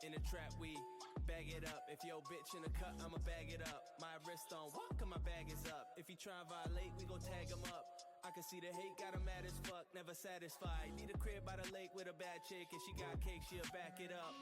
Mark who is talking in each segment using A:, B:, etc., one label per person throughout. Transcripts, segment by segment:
A: in a trap, we bag it up. If yo bitch in the cut, I'ma bag it up. My wrist on walk, and my bag is up. If he try and violate, we gon' tag him up. I can see the hate, got him mad as fuck, never satisfied. Need a crib by the lake with a bad chick, and she got cake, she'll back it up.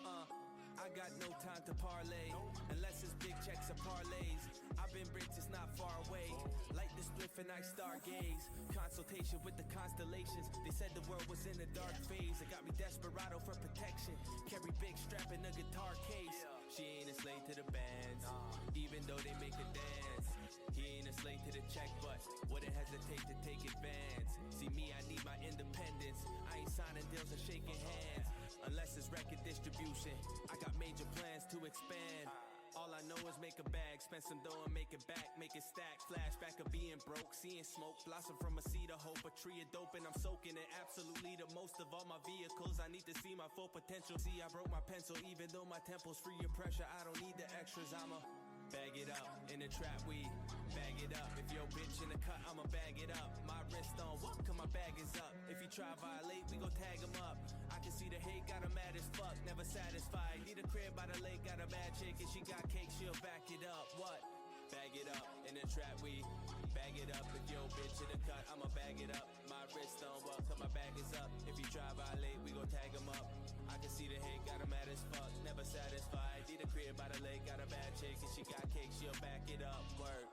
A: I got no time to parlay, unless it's big checks or parlays. I've been rich, it's not far away. Light the spliff and I stargaze. Consultation with the constellations. They said the world was in a dark phase. It got me desperado for protection. Carry big strap in a guitar case. She ain't a slave to the bands, even though they make her dance. He ain't a slave to the check, but wouldn't hesitate to take advance. See me, I need my independence. I ain't signing deals or shaking hands, unless it's record distribution. I got major plans to expand. All I know is make a bag, spend some dough and make it back, make it stack. Flashback of being broke, seeing smoke, blossom from a seed of hope, a tree of dope, and I'm soaking it absolutely the most of all my vehicles. I need to see my full potential. See, I broke my pencil, even though my temple's free of pressure. I don't need the extras, I'ma bag it up in the trap, we bag it up. If your bitch in the cut, I'ma bag it up. My wrist on walk, and my bag is up. If he try violate, we gon' tag him up. I can see the hate, got him mad as fuck, never satisfied. Need a crib by the lake, got a bad chick, and she got cake, she'll back it up. What? Bag it up in the trap, we bag it up. If your bitch in the cut, I'ma bag it up. My wrist on walk, and my bag is up. If he try violate, we gon' tag him up. I can see the hate, got him mad as fuck, never satisfied. Need a crib by the lake, got a bad chick, and she got cake, she'll back it up. Word.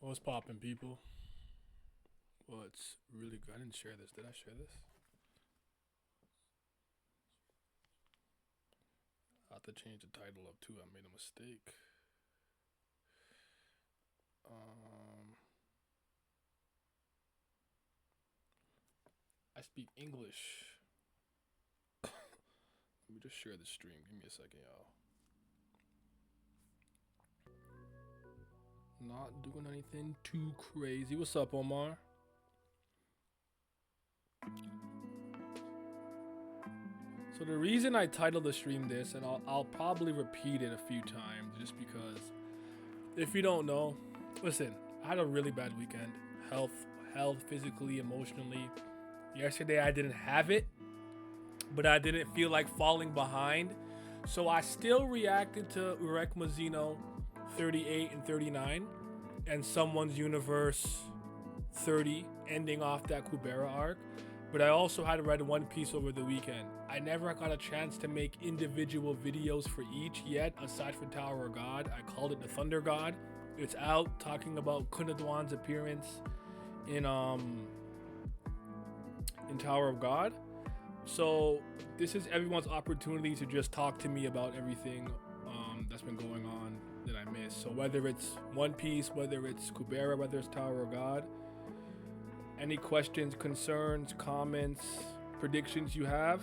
B: What's poppin', people? Well, it's really good. I didn't share this. Did I share this? I have to change the title up too. I made a mistake. I speak English. Let me just share the stream. Give me a second, y'all. Not doing anything too crazy. What's up, Omar? So the reason I titled the stream this, and I'll probably repeat it a few times, just because if you don't know, listen, I had a really bad weekend. Health, physically, emotionally. Yesterday I didn't have it, but I didn't feel like falling behind. So I still reacted to Urek Mazino 38 and 39 and Someone's Universe 30 ending off that Kubera arc. But I also had read One Piece over the weekend. I never got a chance to make individual videos for each yet, aside from Tower of God. I called it the Thunder God. It's out, talking about Kunadwan's appearance in Tower of God. So this is everyone's opportunity to just talk to me about everything that's been going on that I missed. So whether it's One Piece, whether it's Kubera, whether it's Tower of God, any questions, concerns, comments, predictions you have,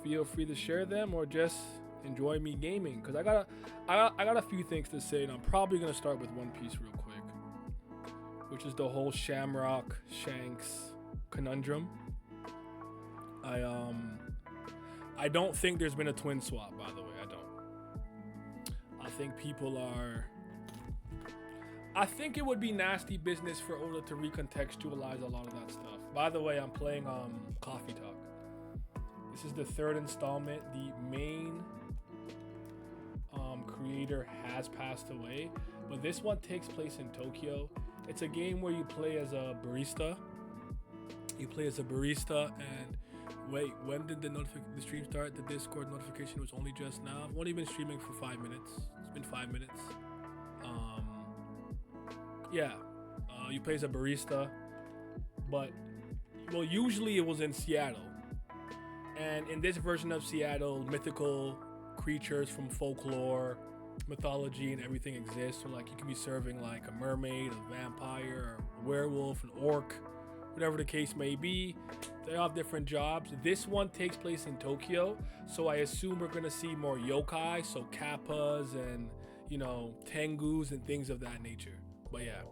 B: feel free to share them or just enjoy me gaming. Because I got a few things to say, and I'm probably gonna start with One Piece real quick, which is the whole Shamrock Shanks conundrum. I don't think there's been a twin swap, by the way. I don't. I think people are. I think it would be nasty business for Oda to recontextualize a lot of that stuff. By the way, I'm playing Coffee Talk. This is the third installment. The main creator has passed away, but this one takes place in Tokyo. It's a game where you play as a barista. And wait, when did the stream start? The Discord notification was only just now. I've only been streaming for 5 minutes. It's been 5 minutes. You play as a barista, but usually it was in Seattle, and in this version of Seattle, mythical creatures from folklore, mythology, and everything exists. So like you can be serving like a mermaid, a vampire, a werewolf, an orc, whatever the case may be. They all have different jobs. This one takes place in Tokyo, so I assume we're gonna see more yokai, so kappas and tengus and things of that nature. But yeah,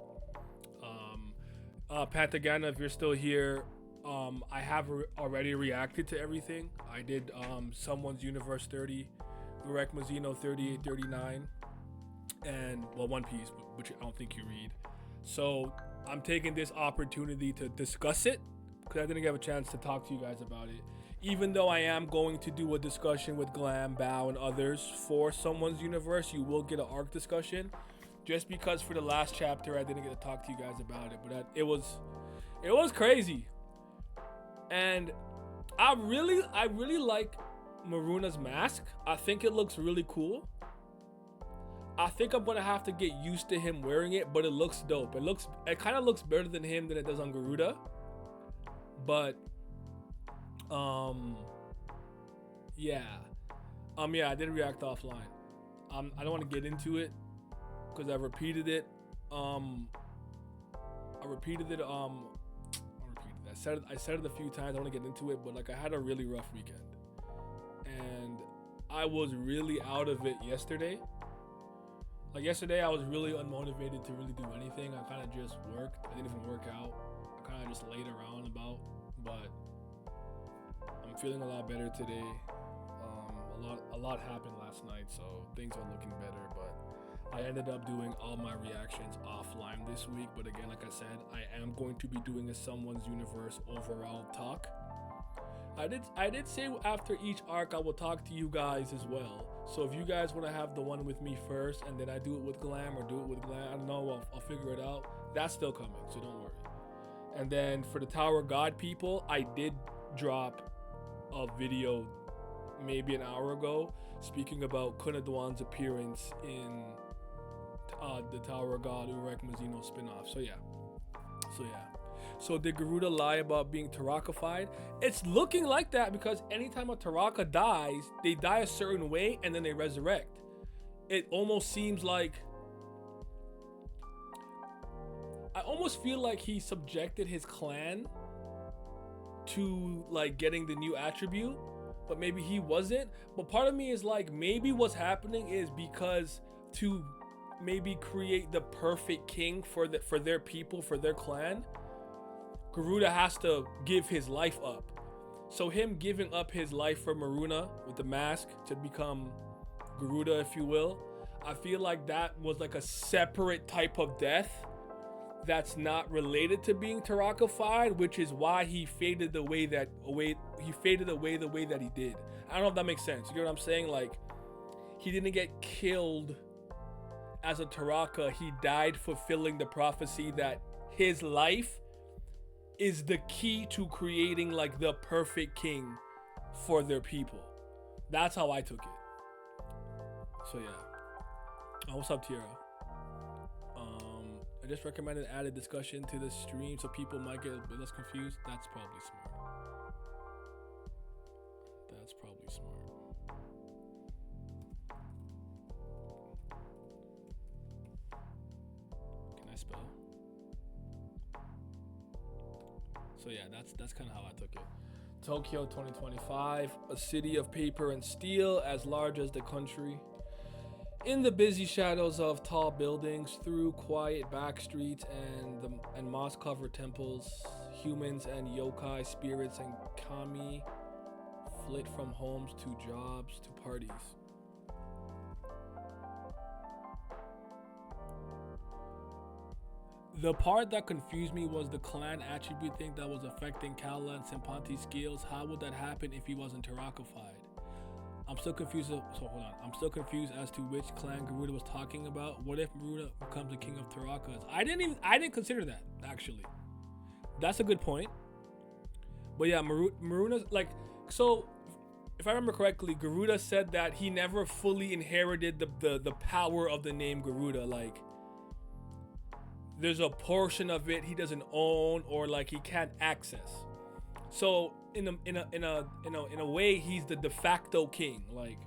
B: Pantagana, if you're still here, I have already reacted to everything. I did Someone's Universe 30, Urek Mazino 38, 39, and One Piece, which I don't think you read. So I'm taking this opportunity to discuss it because I didn't have a chance to talk to you guys about it. Even though I am going to do a discussion with Glam, Bao, and others for Someone's Universe, you will get an arc discussion. Just because for the last chapter I didn't get to talk to you guys about it, but it was crazy. And I really like Maruna's mask. I think it looks really cool. I think I'm gonna have to get used to him wearing it, but it looks dope. It kind of looks better than him than it does on Garuda. But yeah, I did react offline. I don't want to get into it because I repeated it. I said it a few times. I want to get into it, but like I had a really rough weekend, and I was really out of it yesterday. Like yesterday, I was really unmotivated to really do anything. I kind of just worked. I didn't even work out. I kind of just laid around about. But I'm feeling a lot better today. A lot happened last night, so things are looking better. But I ended up doing all my reactions offline this week. But again, like I said, I am going to be doing a Someone's Universe overall talk. I did say after each arc I will talk to you guys as well. So if you guys want to have the one with me first and then I do it with Glam or do it with Glam, I don't know, I'll figure it out. That's still coming, so don't worry. And then for the Tower God people, I did drop a video maybe an hour ago speaking about Kunadwan's appearance in the Tower God Urek Mazino spinoff. So yeah. So did Garuda lie about being Taraka-fied? It's looking like that because anytime a Taraka dies, they die a certain way and then they resurrect. It almost seems like... I almost feel like he subjected his clan to like getting the new attribute, but maybe he wasn't. But part of me is like, maybe what's happening is because to maybe create the perfect king for their people, for their clan, Garuda has to give his life up. So him giving up his life for Maruna with the mask to become Garuda, if you will, I feel like that was like a separate type of death that's not related to being Taraka-fied, which is why he faded the way that he did. I don't know if that makes sense. You know what I'm saying? Like, he didn't get killed as a Taraka. He died fulfilling the prophecy that his life is the key to creating like the perfect king for their people. That's how I took it. So yeah. What's up, Tierra? I just recommended added discussion to the stream so people might get a bit less confused. That's probably smart. Can I spell? So yeah, that's kind of how I took it. Tokyo 2025, a city of paper and steel as large as the country. In the busy shadows of tall buildings, through quiet back streets and moss-covered temples, humans and yokai spirits and kami flit from homes to jobs to parties. The part that confused me was the clan attribute thing that was affecting Kala and Simpanti's skills. How would that happen if he wasn't Taraka-fied? I'm still confused. So hold on. I'm still confused as to which clan Garuda was talking about. What if Garuda becomes the king of Tarakas? I didn't consider that, actually. That's a good point. But yeah, Maruna's like, so if I remember correctly, Garuda said that he never fully inherited the power of the name Garuda. Like, there's a portion of it he doesn't own or like he can't access. So in a way, he's the de facto king. Like,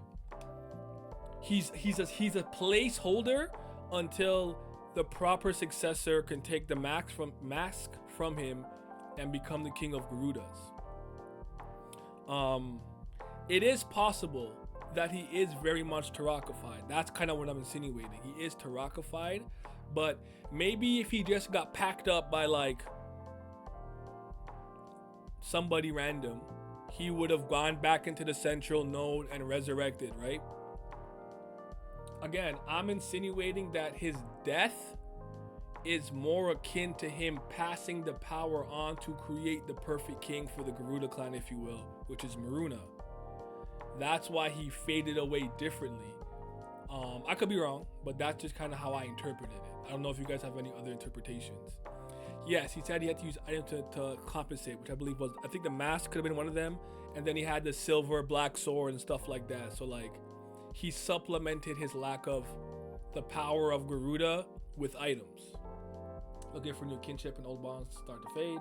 B: he's a placeholder until the proper successor can take the mask from him and become the king of Garudas. It is possible that he is very much Tarakafied. That's kind of what I'm insinuating. He is Tarakafied, but maybe if he just got packed up by like somebody random, he would have gone back into the central node and resurrected, right? Again, I'm insinuating that his death is more akin to him passing the power on to create the perfect king for the Garuda clan, if you will, which is Maruna. That's why he faded away differently. I could be wrong, but that's just kind of how I interpreted it. I don't know if you guys have any other interpretations. Yes, he said he had to use items to compensate, which I believe was, I think the mask could have been one of them, and then he had the silver black sword and stuff like that. So like, he supplemented his lack of the power of Garuda with items. Looking for new kinship and old bonds start to fade.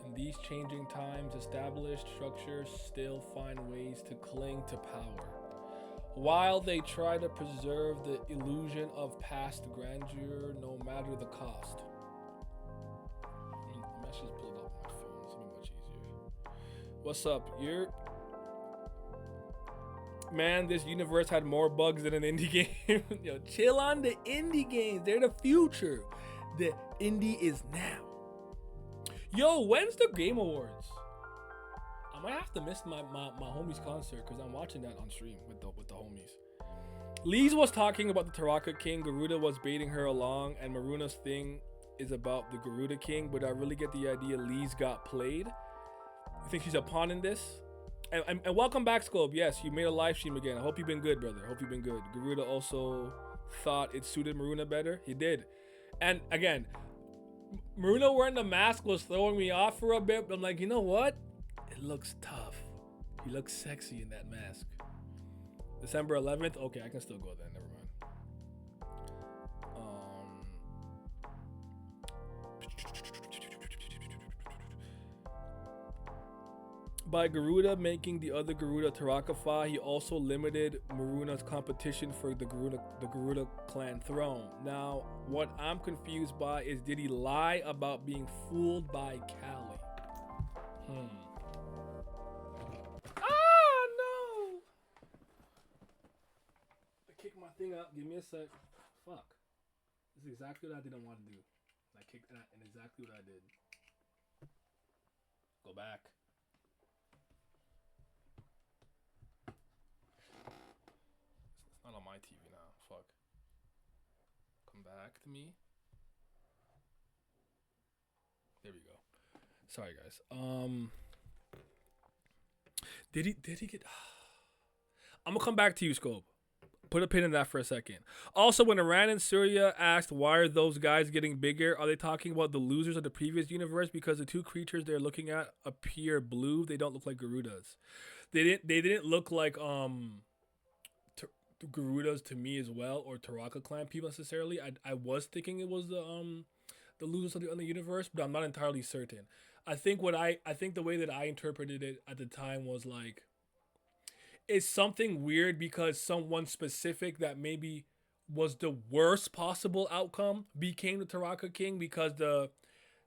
B: In these changing times, established structures still find ways to cling to power, while they try to preserve the illusion of past grandeur no matter the cost. I should pull it up on my phone. This will be much easier. What's up? Man, this universe had more bugs than an indie game. Yo, chill on the indie games. They're the future. The indie is now. Yo, when's the Game Awards? I might have to miss my homie's concert because I'm watching that on stream with the homies. Lee's was talking about the Taraka King. Garuda was baiting her along, and Maruna's thing is about the Garuda King. But I really get the idea Lee's got played. You think she's a pawn in this? And welcome back, Scope. Yes, you made a live stream again. I hope you've been good, brother. I hope you've been good. Garuda also thought it suited Maruna better. He did. And again, Maruna wearing the mask was throwing me off for a bit. But I'm like, you know what? It looks tough. He looks sexy in that mask. December 11th. Okay, I can still go then. Never mind. By Garuda making the other Garuda Tarakafa, he also limited Maruna's competition for the Garuda clan throne. Now, what I'm confused by is, did he lie about being fooled by Kali? Ah, no! I kicked my thing up. Give me a sec. Fuck. This is exactly what I didn't want to do. I kicked that and exactly what I did. Go back. Not on my TV now. Fuck. Come back to me. There we go. Sorry, guys. Did he get? I'm gonna come back to you, Scope. Put a pin in that for a second. Also, when Iran and Syria asked why are those guys getting bigger, are they talking about the losers of the previous universe? Because the two creatures they're looking at appear blue. They don't look like Garudas. They didn't look like Garudas to me as well, or Taraka clan people necessarily. I was thinking it was the losers of the other universe, but I'm not entirely certain. I think the way that I interpreted it at the time was like, it's something weird because someone specific that maybe was the worst possible outcome became the Taraka King because the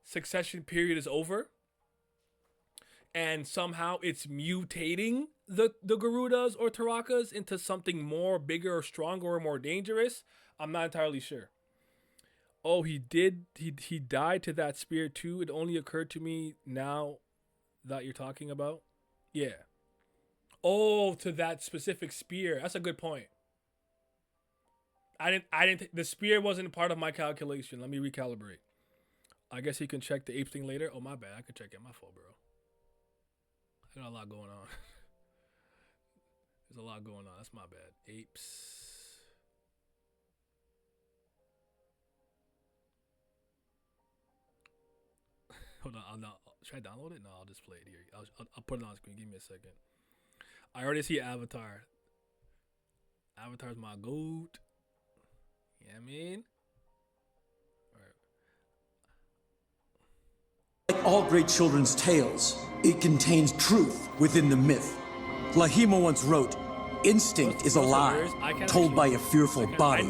B: succession period is over. And somehow it's mutating the Garudas or Tarakas into something more bigger or stronger or more dangerous. I'm not entirely sure. Oh, he died to that spear too. It only occurred to me now that you're talking about. Yeah. Oh, to that specific spear. That's a good point. I didn't the spear wasn't part of my calculation. Let me recalibrate. I guess he can check the ape thing later. Oh, my bad. I could check it. My fault, bro. I got a lot going on. There's a lot going on. That's my bad. Apes. Hold on. Should I download it? No, I'll just play it here. I'll put it on screen. Give me a second. I already see Avatar. Avatar's my goat. You know what I mean?
C: Like all great children's tales, it contains truth within the myth. Lahima once wrote, "Instinct is a lie, told by a fearful body,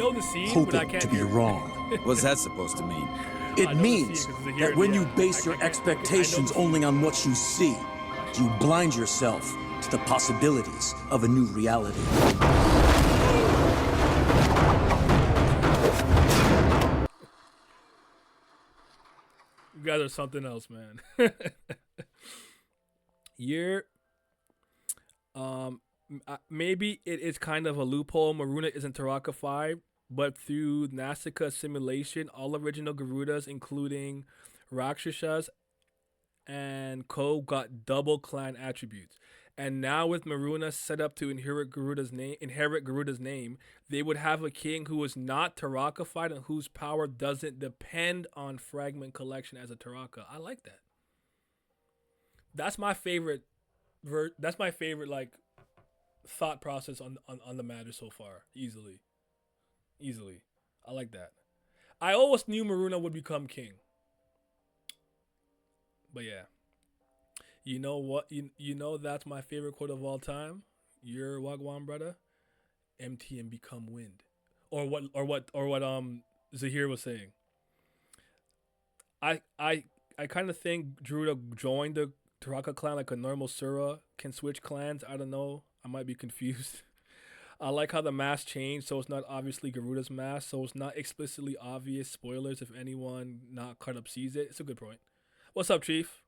C: hoping to be wrong." What's that supposed to mean?
B: I
C: It
B: know the
C: means
B: scene 'cause it's a
C: that
B: here
C: when
B: and
C: you
B: there.
C: base
B: I
C: your
B: know
C: expectations
B: the scene.
C: only on what you see, you blind yourself to the possibilities of a new reality.
B: You guys are something else, man. You're maybe it is kind of a loophole. Maruna isn't Taraka-fied, but through Nasika assimilation, all original Garudas, including Rakshasas and Ko, got double clan attributes. And now with Maruna set up to inherit Garuda's name, they would have a king who is not Taraka-fied and whose power doesn't depend on fragment collection as a Taraka. I like that. That's my favorite. That's my favorite like thought process on the matter so far. Easily. I like that. I always knew Maruna would become king. But yeah. You know what? You know that's my favorite quote of all time. Your Wagwan brother. MT and become wind. Or what Zahir was saying. I kind of think Druida joined the Taraka clan like a normal Sura can switch clans. I don't know. I might be confused. I like how the mask changed, so it's not obviously Garuda's mask, so it's not explicitly obvious. Spoilers if anyone not caught up sees it. It's a good point. What's up, Chief?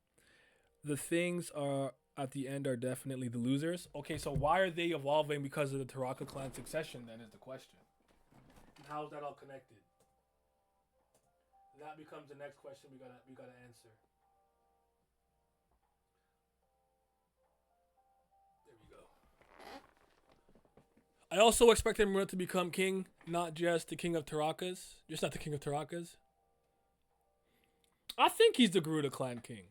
B: The things are at the end are definitely the losers. Okay, so why are they evolving because of the Taraka clan succession? Then is the question. And how is that all connected? That becomes the next question we gotta answer. There we go. I also expected Maruna to become king, not just the king of Tarakas. Just not the king of Tarakas. I think he's the Garuda clan king.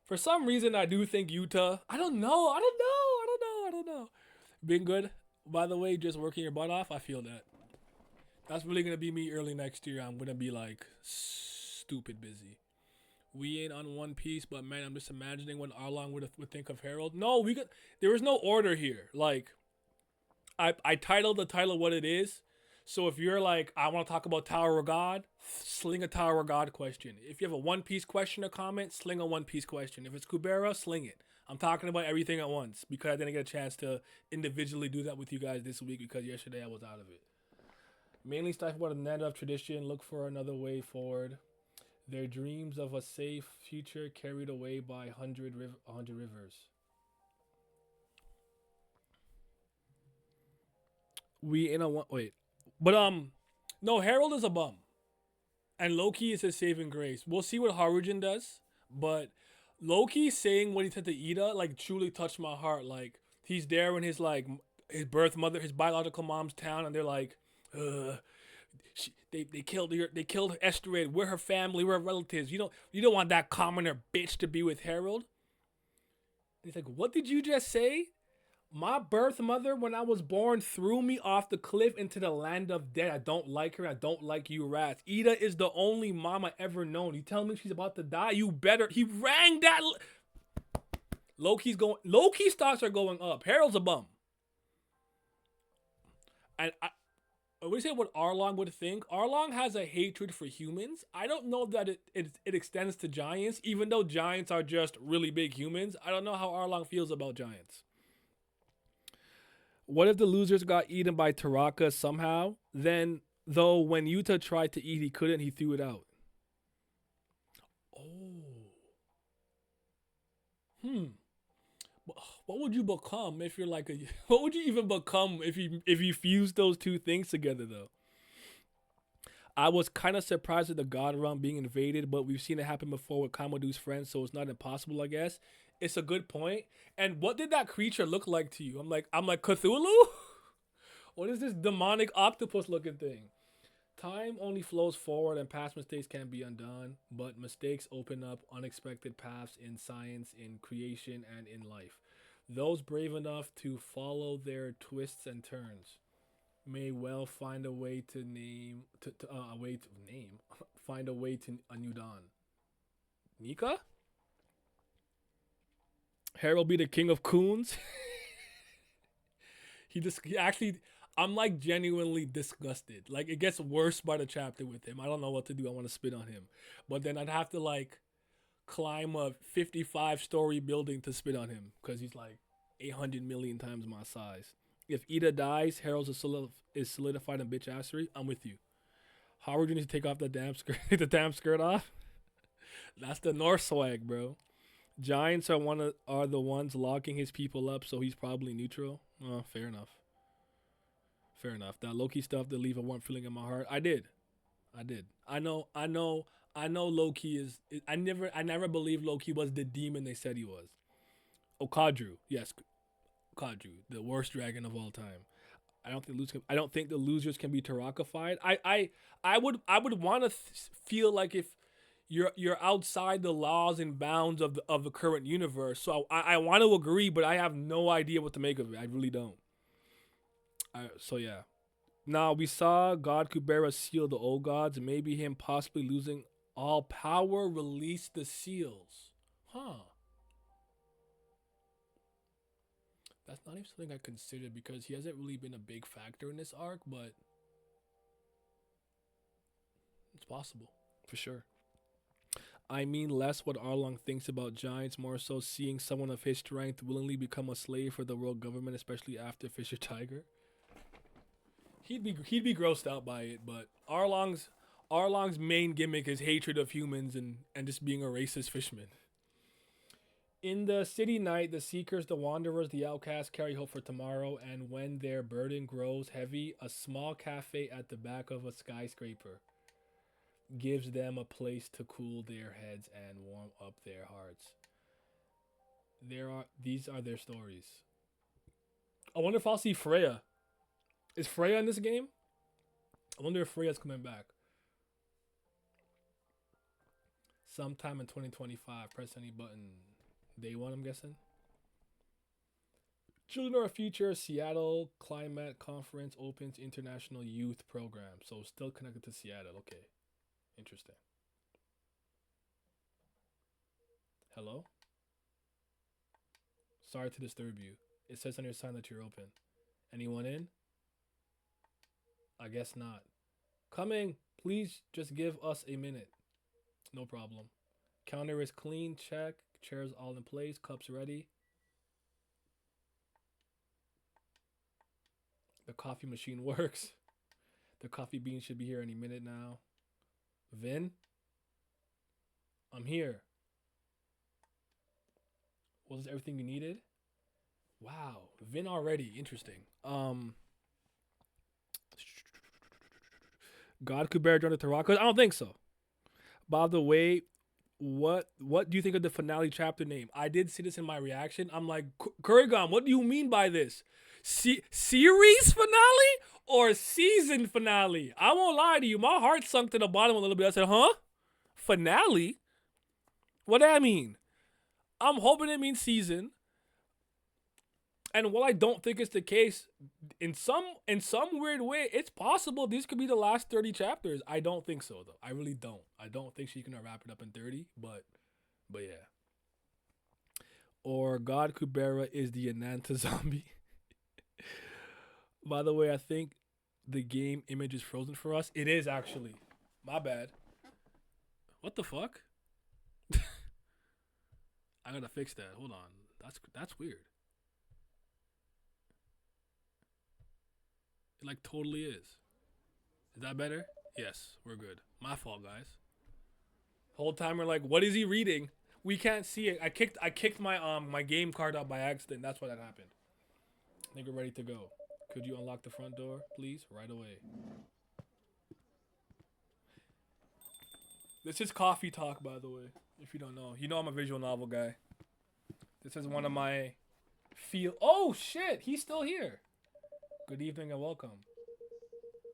B: For some reason, I do think Utah. I don't know. Being good. By the way, just working your butt off. I feel that. That's really gonna be me early next year. I'm gonna be like stupid busy. We ain't on One Piece, but man, I'm just imagining what Arlong would think of Harold. No, there was no order here. Like, I titled the title what it is. So if you're like, I want to talk about Tower of God, sling a Tower of God question. If you have a One Piece question or comment, sling a One Piece question. If it's Kubera, sling it. I'm talking about everything at once because I didn't get a chance to individually do that with you guys this week because yesterday I was out of it. Mainly stuff about a net of tradition, look for another way forward. Their dreams of a safe future carried away by 100 rivers. We in a one wait. But no, Harold is a bum. And Loki is his saving grace. We'll see what Harujin does, but Loki saying what he said to Ida like truly touched my heart. Like he's there in his like his birth mother, his biological mom's town, and they're like, they killed Esterade. We're her family. We're her relatives. You don't want that commoner bitch to be with Harold. And he's like, what did you just say? My birth mother, when I was born, threw me off the cliff into the land of dead. I don't like her. I don't like you rats. Ida is the only mom I ever known. You tell me she's about to die? You better. He rang that. Loki's stocks are going up. Harold's a bum. And I would say what Arlong would think. Arlong has a hatred for humans. I don't know that it extends to giants, even though giants are just really big humans. I don't know how Arlong feels about giants. What if the losers got eaten by Taraka somehow? Then, though, when Yuta tried to eat, he couldn't. He threw it out. Oh. What would you become if you're like a? What would you even become if you fuse those two things together though? I was kind of surprised at the God Realm being invaded, but we've seen it happen before with Kamadu's friends, so it's not impossible, I guess. It's a good point. And what did that creature look like to you? I'm like Cthulhu? What is this demonic octopus looking thing? Time only flows forward and past mistakes can't be undone, but mistakes open up unexpected paths in science, in creation, and in life. Those brave enough to follow their twists and turns may well find a way to find a way to a new dawn. Nika? Harold be the king of coons. he actually, I'm like genuinely disgusted. Like it gets worse by the chapter with him. I don't know what to do. I want to spit on him, but then I'd have to like climb a 55-story building to spit on him because he's like 800 million times my size. If Ida dies, Harold is solidified in bitch assery. I'm with you. Howard, you need to take off the damn skirt. The damn skirt off. That's the North swag, bro. Giants are the ones locking his people up, so he's probably neutral. Oh, fair enough. Fair enough. That Loki stuff did leave a warm feeling in my heart. I did. I know Loki is. I never believed Loki was the demon they said he was. Okadru, yes, Okadru, the worst dragon of all time. I don't think the losers can be Tarakafied. I would want to feel like if you're outside the laws and bounds of the current universe. So I want to agree, but I have no idea what to make of it. I really don't. So yeah. Now we saw God Kubera seal the old gods. Maybe him possibly losing all power released the seals. Huh. That's not even something I considered because he hasn't really been a big factor in this arc, but it's possible for sure. I mean less what Arlong thinks about giants, more so seeing someone of his strength willingly become a slave for the world government, especially after Fisher Tiger. He'd be grossed out by it, but Arlong's main gimmick is hatred of humans and just being a racist fishman. In the city night, the seekers, the wanderers, the outcasts carry hope for tomorrow, and when their burden grows heavy, a small cafe at the back of a skyscraper gives them a place to cool their heads and warm up their hearts. These are their stories. I wonder if I'll see Freya. Is Freya in this game? I wonder if Freya's coming back. Sometime in 2025. Press any button. Day one, I'm guessing. Children of our Future, Seattle Climate Conference opens international youth program. So still connected to Seattle. Okay. Interesting. Hello? Sorry to disturb you. It says on your sign that you're open. Anyone in? I guess not. Coming. Please just give us a minute. No problem. Counter is clean. Check. Chairs all in place. Cups ready. The coffee machine works. The coffee bean should be here any minute now. Vin? I'm here. Was this everything you needed? Wow. Vin already. Interesting. God Kubera joined the Tarakas? I don't think so. By the way, what do you think of the finale chapter name? I did see this in my reaction. I'm like, Kurigan, what do you mean by this? Series finale or season finale? I won't lie to you. My heart sunk to the bottom a little bit. I said, huh? Finale? What does that mean? I'm hoping it means season. And while I don't think it's the case, in some weird way, it's possible these could be the last 30 chapters. I don't think so, though. I really don't. I don't think she's gonna wrap it up in 30, but yeah. Or God Kubera is the Ananta zombie. By the way, I think the game image is frozen for us. It is actually. My bad. What the fuck? I gotta fix that. Hold on. That's weird. It like totally is. Is that better? Yes, we're good. My fault, guys. Whole time we're like, what is he reading? We can't see it. I kicked my my game card out by accident. That's why that happened. I think we're ready to go. Could you unlock the front door, please? Right away. This is coffee talk, by the way. If you don't know. You know I'm a visual novel guy. This is one of my Oh shit, he's still here. Good evening and welcome.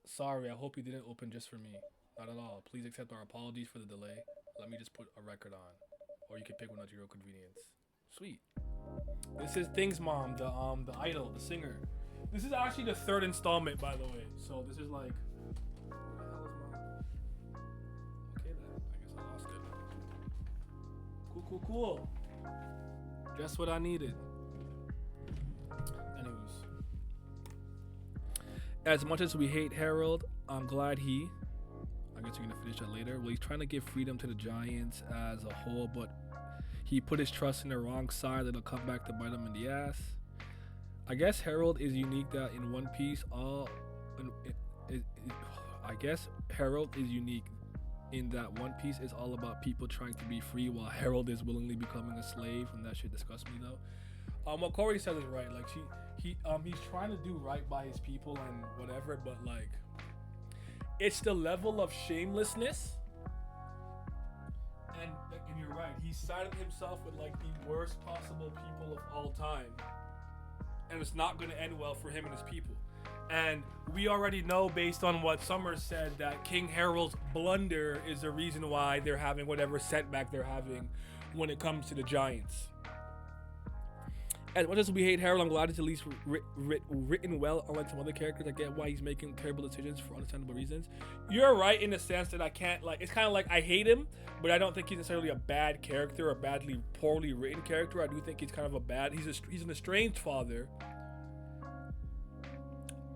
B: Sorry, I hope you didn't open just for me. Not at all. Please accept our apologies for the delay. Let me just put a record on. Or you can pick one at your own convenience. Sweet. This is Things Mom, the idol, the singer. This is actually the third installment, by the way. So this is like, where the hell is Mom? Okay then, I guess I lost it. Cool. Just what I needed. Anyways. As much as we hate Harold, I'm glad he. I guess we're gonna finish that later. Well, he's trying to give freedom to the Giants as a whole, but he put his trust in the wrong side that'll come back to bite him in the ass. I guess Harold is unique that in One Piece, I guess Harold is unique in that One Piece is all about people trying to be free, while Harold is willingly becoming a slave, and that shit disgusts me though. What Corey said is right. Like he's trying to do right by his people and whatever, but like it's the level of shamelessness. And you're right. He sided himself with like the worst possible people of all time, and it's not going to end well for him and his people. And we already know, based on what Summers said, that King Harold's blunder is the reason why they're having whatever setback they're having when it comes to the Giants. As much as we hate Harold, I'm glad it's at least written well, unlike some other characters. I get why he's making terrible decisions for understandable reasons. You're right in the sense that I can't, like, it's kind of like I hate him, but I don't think he's necessarily a bad character or poorly written character. I do think he's kind of he's an estranged father.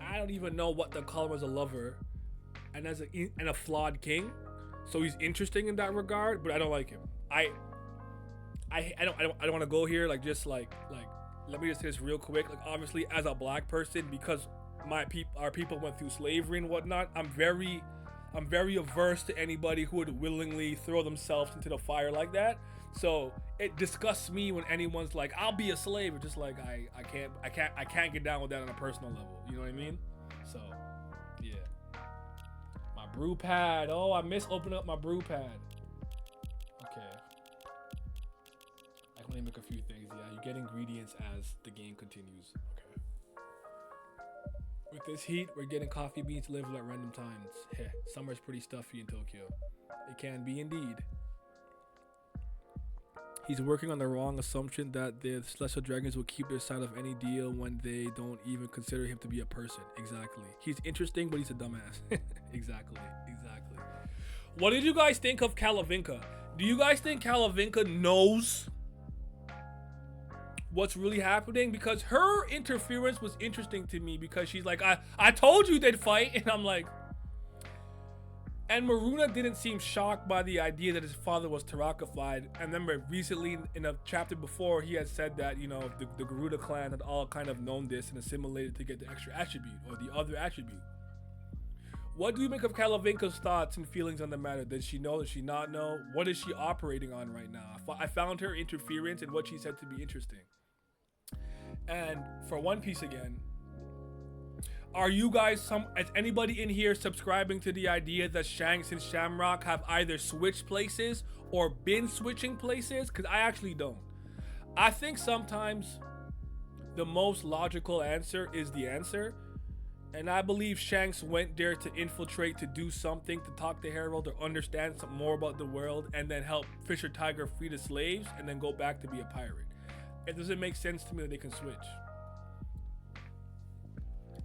B: I don't even know what to call him as a lover, and a flawed king. So he's interesting in that regard, but I don't like him. I don't want to go here like let me just say this real quick. Like, obviously, as a black person, because our people went through slavery and whatnot, I'm very averse to anybody who would willingly throw themselves into the fire like that. So it disgusts me when anyone's like, "I'll be a slave." It's just like I can't get down with that on a personal level. You know what I mean? So yeah. My brew pad. Oh, I miss opening up my brew pad. Okay. I can only make a few things. Yeah, you get ingredients as the game continues. Okay. With this heat, we're getting coffee beans delivered at random times. Heh, summer's pretty stuffy in Tokyo. It can be indeed. He's working on the wrong assumption that the Celestial Dragons will keep their side of any deal when they don't even consider him to be a person. Exactly. He's interesting, but he's a dumbass. Exactly. What did you guys think of Calavinka? Do you guys think Calavinka knows what's really happening? Because her interference was interesting to me, because she's like, I told you they'd fight, and I'm like, and Maruna didn't seem shocked by the idea that his father was Tarakafied. And remember, recently in a chapter before, he had said that, you know, the Garuda clan had all kind of known this and assimilated to get the extra attribute, or the other attribute. What do you make of Calavinka's thoughts and feelings on the matter? Does she know? Does she not know? What is she operating on right now? I found her interference and what she said to be interesting. And for One Piece again, are you guys, is anybody in here subscribing to the idea that Shanks and Shamrock have either switched places or been switching places? Because I actually don't. I think sometimes the most logical answer is the answer. And I believe Shanks went there to infiltrate, to do something, to talk to Harold, or understand some more about the world, and then help Fisher Tiger free the slaves, and then go back to be a pirate. It doesn't make sense to me that they can switch.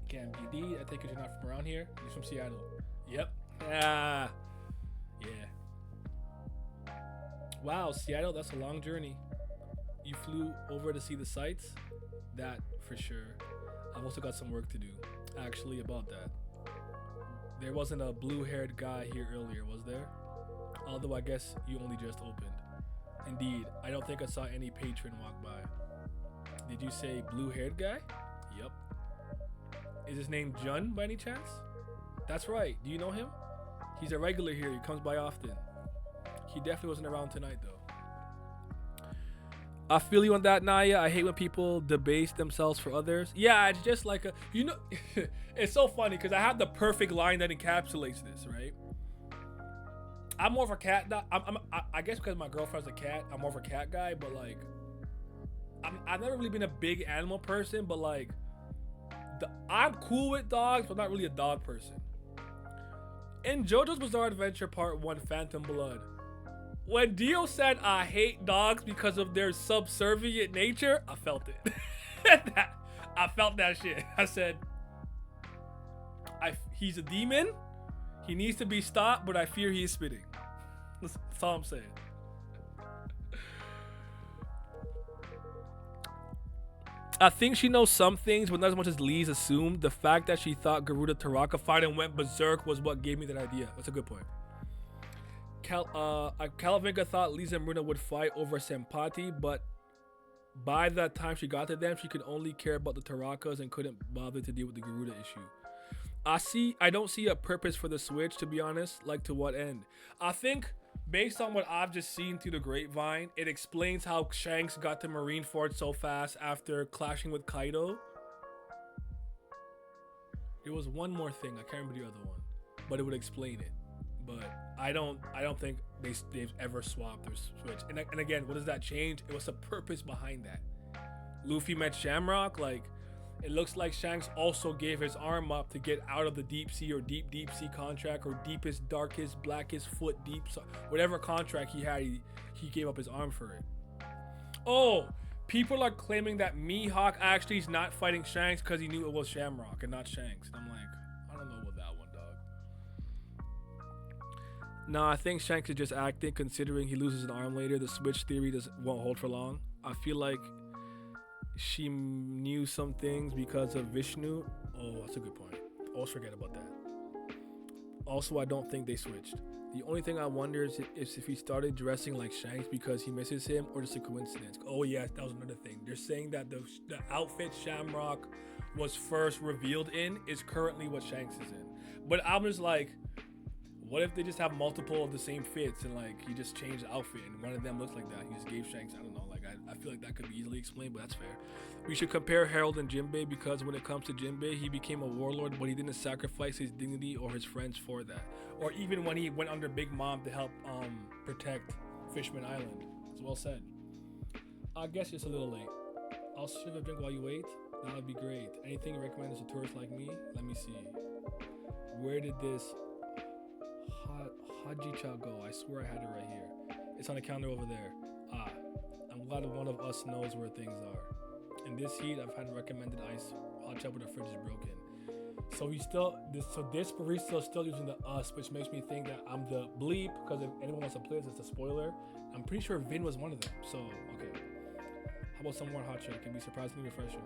B: Can be indeed. I think you're not from around here. You're from Seattle. Yep. Yeah. Wow, Seattle, that's a long journey. You flew over to see the sights? That for sure. I've also got some work to do, actually, about that. There wasn't a blue-haired guy here earlier, was there? Although I guess you only just opened. Indeed, I don't think I saw any patron walk by. Did you say blue-haired guy? Yep. Is his name Jun by any chance? That's right. Do you know him? He's a regular here. He comes by often. He definitely wasn't around tonight, though. I feel you on that, Naya. I hate when people debase themselves for others. Yeah, it's just like it's so funny because I have the perfect line that encapsulates this, right? I'm more of a cat. I guess because my girlfriend's a cat, I'm more of a cat guy. But like, I've never really been a big animal person. But like, I'm cool with dogs, but not really a dog person. In JoJo's Bizarre Adventure Part 1, Phantom Blood, when Dio said, I hate dogs because of their subservient nature, I felt it. I felt that shit. I said, he's a demon. He needs to be stopped, but I fear he is spitting. That's all I'm saying. I think she knows some things, but not as much as Lee's assumed. The fact that she thought Garuda Taraka fight and went berserk was what gave me that idea. That's a good point. Kalavinka thought Lisa and Bruna would fight over Sempati, but by that time she got to them, she could only care about the Tarakas and couldn't bother to deal with the Garuda issue. I don't see a purpose for the switch, to be honest. Like, to what end? I think, based on what I've just seen through the grapevine, it explains how Shanks got to Marineford so fast after clashing with Kaido. There was one more thing, I can't remember the other one, but it would explain it. But I don't think they've ever swapped or switched. And again, what does that change? It was the purpose behind that. Luffy met Shamrock. Like, it looks like Shanks also gave his arm up to get out of the deep sea or deep sea contract, or deepest, darkest, blackest foot deep, whatever contract he had. He gave up his arm for it. Oh, people are claiming that Mihawk actually is not fighting Shanks because he knew it was Shamrock and not Shanks. And I'm like, I don't know about that one, dog. No, I think Shanks is just acting, considering he loses an arm later. The switch theory won't hold for long. I feel like she knew some things because of Vishnu. Oh, that's a good point. Always forget about that. Also, I don't think they switched. The only thing I wonder is if he started dressing like Shanks because he misses him, or just a coincidence. Oh yeah, that was another thing. They're saying that the outfit Shamrock was first revealed in is currently what Shanks is in. But I'm just like, what if they just have multiple of the same fits and like he just changed the outfit and one of them looks like that? He just gave Shanks, I don't know. Like I feel like that could be easily explained, but that's fair. We should compare Harold and Jinbei because when it comes to Jinbei, he became a warlord, but he didn't sacrifice his dignity or his friends for that. Or even when he went under Big Mom to help protect Fishman Island. It's well said. I guess it's a little late. I'll serve a drink while you wait. That would be great. Anything you recommend as a tourist like me? Let me see. Where did this Hajicha go? I swear I had it right here. It's on the counter over there. I'm glad one of us knows where things are. In this heat, I've had recommended ice hot chocolate when the fridge is broken. So this barista is still using the us, which makes me think that I'm the bleep, because if anyone wants to play this, it's a spoiler. I'm pretty sure Vin was one of them. So, okay. How about some warm hot chocolate? It can be surprisingly refreshing.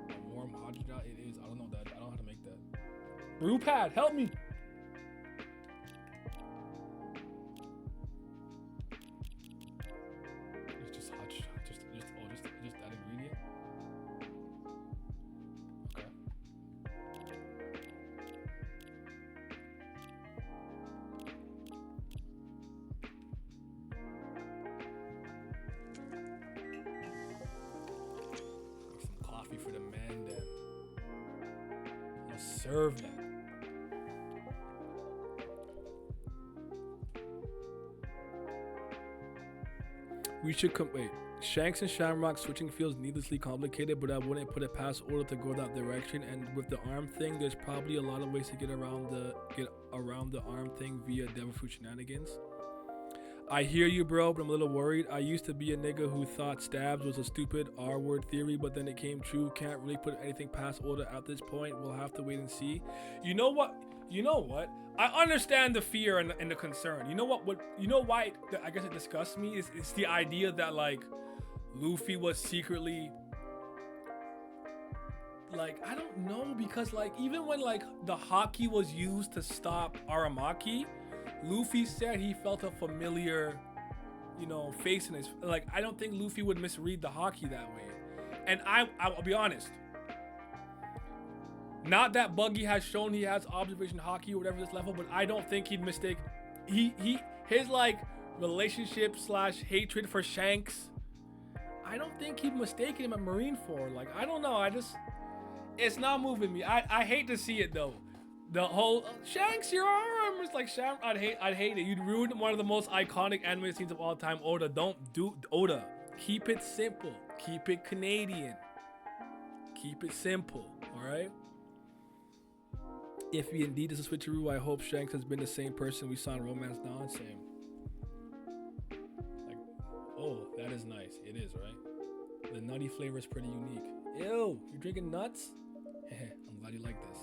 B: A warm hot chocolate? It is. I don't know that. I don't know how to make that. Brew pad, help me! It's just hot chocolate. Just that ingredient. Okay. Some coffee for the man then. I'm gonna serve that. We should wait. Shanks and Shamrock switching feels needlessly complicated, but I wouldn't put it past Oda to go that direction. And with the arm thing, there's probably a lot of ways to get around the arm thing via devil fruit shenanigans. I hear you, bro, but I'm a little worried. I used to be a nigga who thought stabs was a stupid R-word theory, but then it came true. Can't really put anything past Oda at this point. We'll have to wait and see. You know what? I understand the fear and the concern. You know why I guess it disgusts me is it's the idea that like Luffy was secretly like, I don't know, because like even when like the haki was used to stop Aramaki, Luffy said he felt a familiar, face in his, like, I don't think Luffy would misread the haki that way. And I'll be honest. Not that Buggy has shown he has observation haki or whatever this level, but I don't think he'd mistake his like relationship / hatred for Shanks. I don't think he'd mistaken him at Marineford. Like, I don't know. It's not moving me. I hate to see it though. The whole Shanks, your arm. It's like Shanks. I'd hate it. You'd ruin one of the most iconic anime scenes of all time. Oda, Oda. Keep it simple. Keep it Canadian. Keep it simple. All right. If he indeed is a switcheroo, I hope Shanks has been the same person we saw in Romance Dawn. Same. Like, oh, that is nice. It is, right? The nutty flavor is pretty unique. Ew, you're drinking nuts? I'm glad you like this.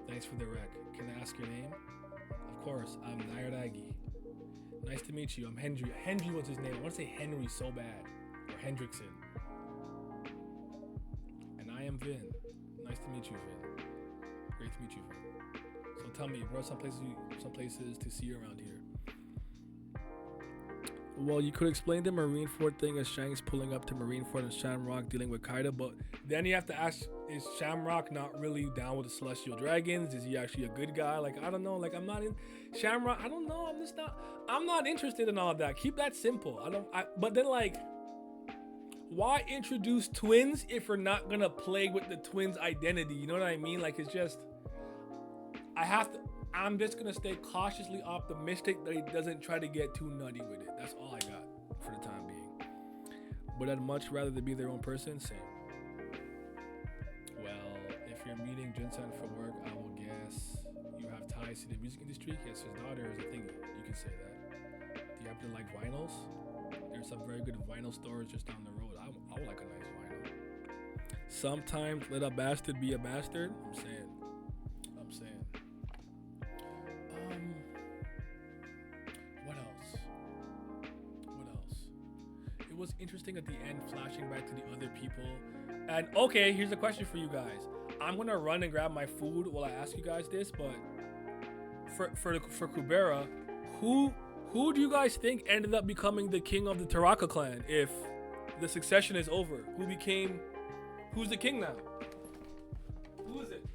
B: Thanks for the rec. Can I ask your name? Of course, I'm Nairagi. Nice to meet you. I'm Hendry. Hendry was his name. I want to say Henry so bad. Or Hendrickson. Vin. Nice to meet you, Vin. Great to meet you, Vin. So tell me, what are some places to see around here? Well, you could explain the Marineford thing as Shanks pulling up to Marineford and Shamrock dealing with Kaida, but then you have to ask, is Shamrock not really down with the Celestial Dragons? Is he actually a good guy? Like, I don't know. Like, I'm not in Shamrock. I don't know. I'm not interested in all that. Keep that simple. But then, like, why introduce twins if we're not going to play with the twins' identity? You know what I mean? Like, it's just, I'm just going to stay cautiously optimistic that he doesn't try to get too nutty with it. That's all I got for the time being. But I'd much rather they be their own person. Same. Well, if you're meeting Jinsen for work, I will guess you have ties to the music industry. Yes, his daughter is a thing. You can say that. Do you happen to like vinyls? There's some very good vinyl stores just down the road. I would like a nice vinyl. Sometimes let a bastard be a bastard. I'm saying. What else? It was interesting at the end, flashing back to the other people. And okay, here's a question for you guys. I'm gonna run and grab my food while I ask you guys this, but for Kubera, who do you guys think ended up becoming the king of the Taraka clan if the succession is over? Who's the king now? Who is it?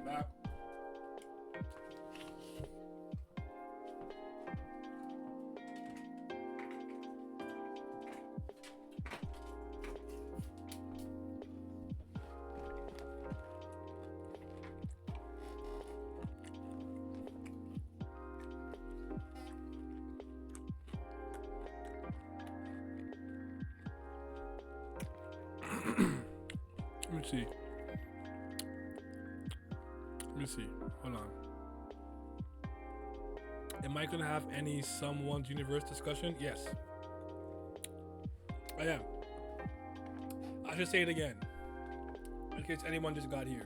B: Back. Let me see. Hold on. Am I gonna have any someone's universe discussion? Yes. I am. I should say it again, in case anyone just got here.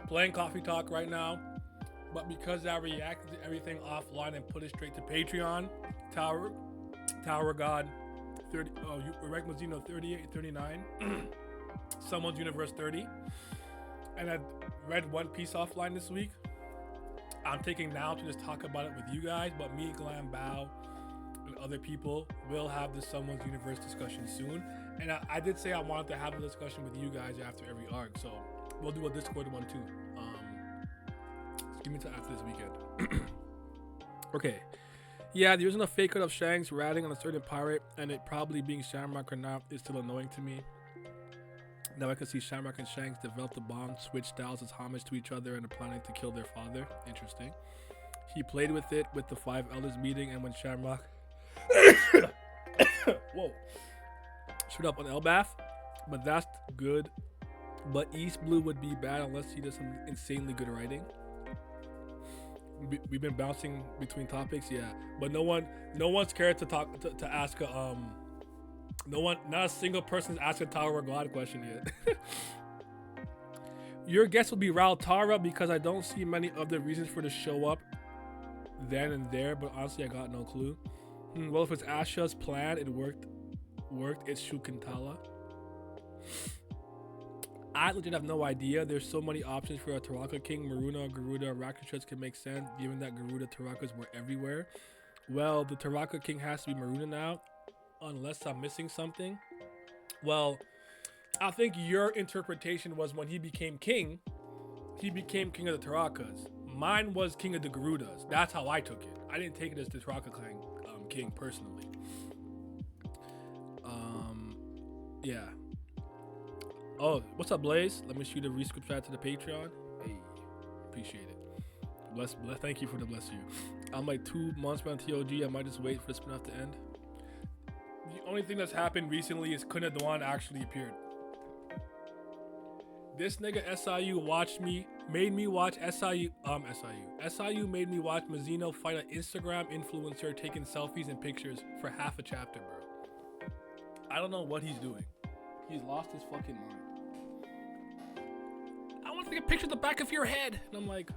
B: Playing Coffee Talk right now, but because I reacted to everything offline and put it straight to Patreon, Tower God 30, Urek Mazino 38, 39, Someone's Universe 30, and I read One Piece offline this week. I'm taking now to just talk about it with you guys, but me, Glam Bao, and other people will have the Someone's Universe discussion soon. And I did say I wanted to have a discussion with you guys after every arc, so we'll do a Discord one too. Just give me till after this weekend. Okay. Yeah, there isn't a fake cut of Shanks ratting on a certain pirate, and it probably being Shamrock or not is still annoying to me. Now I can see Shamrock and Shanks develop the bond, switch styles as homage to each other, and are planning to kill their father. Interesting. He played with it with the Five Elders meeting, and when Shamrock whoa, showed up on Elbath, but that's good. But East Blue would be bad unless he does some insanely good writing. We've been bouncing between topics, yeah, but no one's scared to ask a not a single person's asked a Tower of God question yet. Your guess will be Tara because I don't see many other reasons for to show up then and there, but honestly I got no clue. Well, if it's Asha's plan, it worked. It's Shukintala. I legit have no idea. There's so many options for a Taraka King. Maruna, Garuda, Rakshas can make sense given that Garuda Tarakas were everywhere. Well, the Taraka King has to be Maruna now, unless I'm missing something. Well, I think your interpretation was when he became king of the Tarakas. Mine was king of the Garudas. That's how I took it. I didn't take it as the Taraka Clan king personally. Yeah. Oh, what's up, Blaze? Let me shoot a rescript chat to the Patreon. Hey, appreciate it. Bless. Thank you for the bless you. I'm like 2 months behind TOG. I might just wait for the spin-off to end. The only thing that's happened recently is Kuna Dwan actually appeared. This nigga SIU made me watch SIU made me watch Mazino fight an Instagram influencer taking selfies and pictures for half a chapter, bro. I don't know what he's doing. He's lost his fucking mind. I want to take a picture of the back of your head. And I'm like,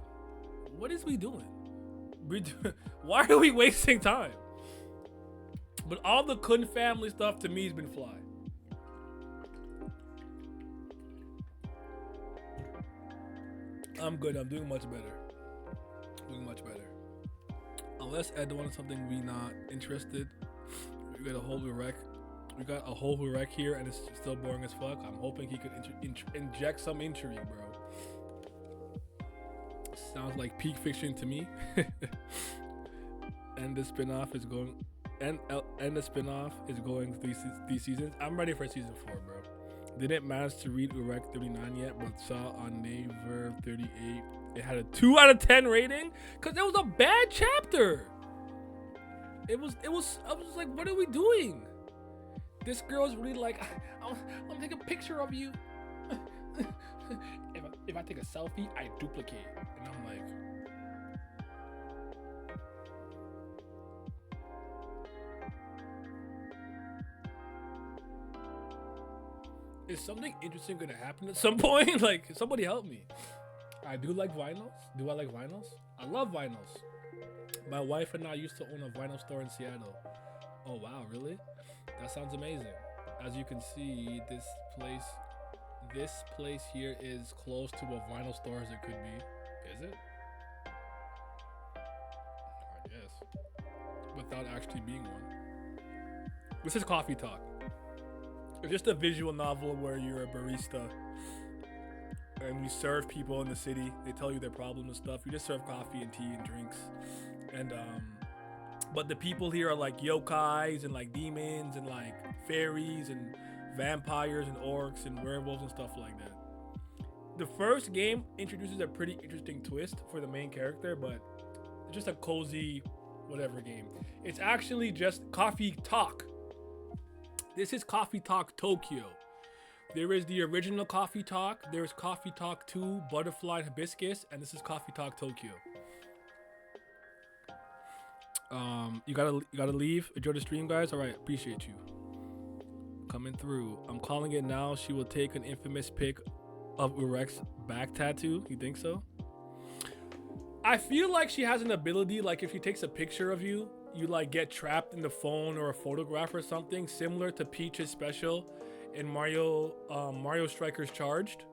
B: what is we doing? Why are we wasting time? But all the Kun family stuff to me has been fly. I'm good. I'm doing much better. Unless Ed wants something we not interested. We got a whole Urek. We got a whole Urek here, and it's still boring as fuck. I'm hoping he could inject some intrigue, bro. Sounds like peak fiction to me. And the spin-off is going. And the spin-off is going these seasons. I'm ready for season 4, bro. Didn't manage to read Urek 39 yet, but saw on Naver 38 it had a 2 out of 10 rating because it was a bad chapter. It was. I was like, what are we doing? This girl's really like, I'm gonna take a picture of you. if I take a selfie, I duplicate, and I'm like. Is something interesting gonna happen at some point? Like, somebody help me. I do like vinyls. Do I like vinyls? I love vinyls. My wife and I used to own a vinyl store in Seattle. Oh wow, really? That sounds amazing. As you can see, this place here is close to a vinyl store as it could be. Is it? I guess. Without actually being one. This is Coffee Talk. It's just a visual novel where you're a barista and you serve people in the city. They tell you their problems and stuff. You just serve coffee and tea and drinks. And but the people here are like yokais and like demons and like fairies and vampires and orcs and werewolves and stuff like that. The first game introduces a pretty interesting twist for the main character, but it's just a cozy whatever game. It's actually just Coffee Talk. This is Coffee Talk Tokyo. There is the original Coffee Talk. There's Coffee Talk 2, Butterfly Hibiscus, and this is Coffee Talk Tokyo. You gotta leave. Enjoy the stream, guys. All right, appreciate you coming through. I'm calling it now. She will take an infamous pic of Urek's back tattoo. You think so? I feel like she has an ability. Like if she takes a picture of you, you like get trapped in the phone or a photograph or something, similar to Peach's special in Mario Strikers Charged.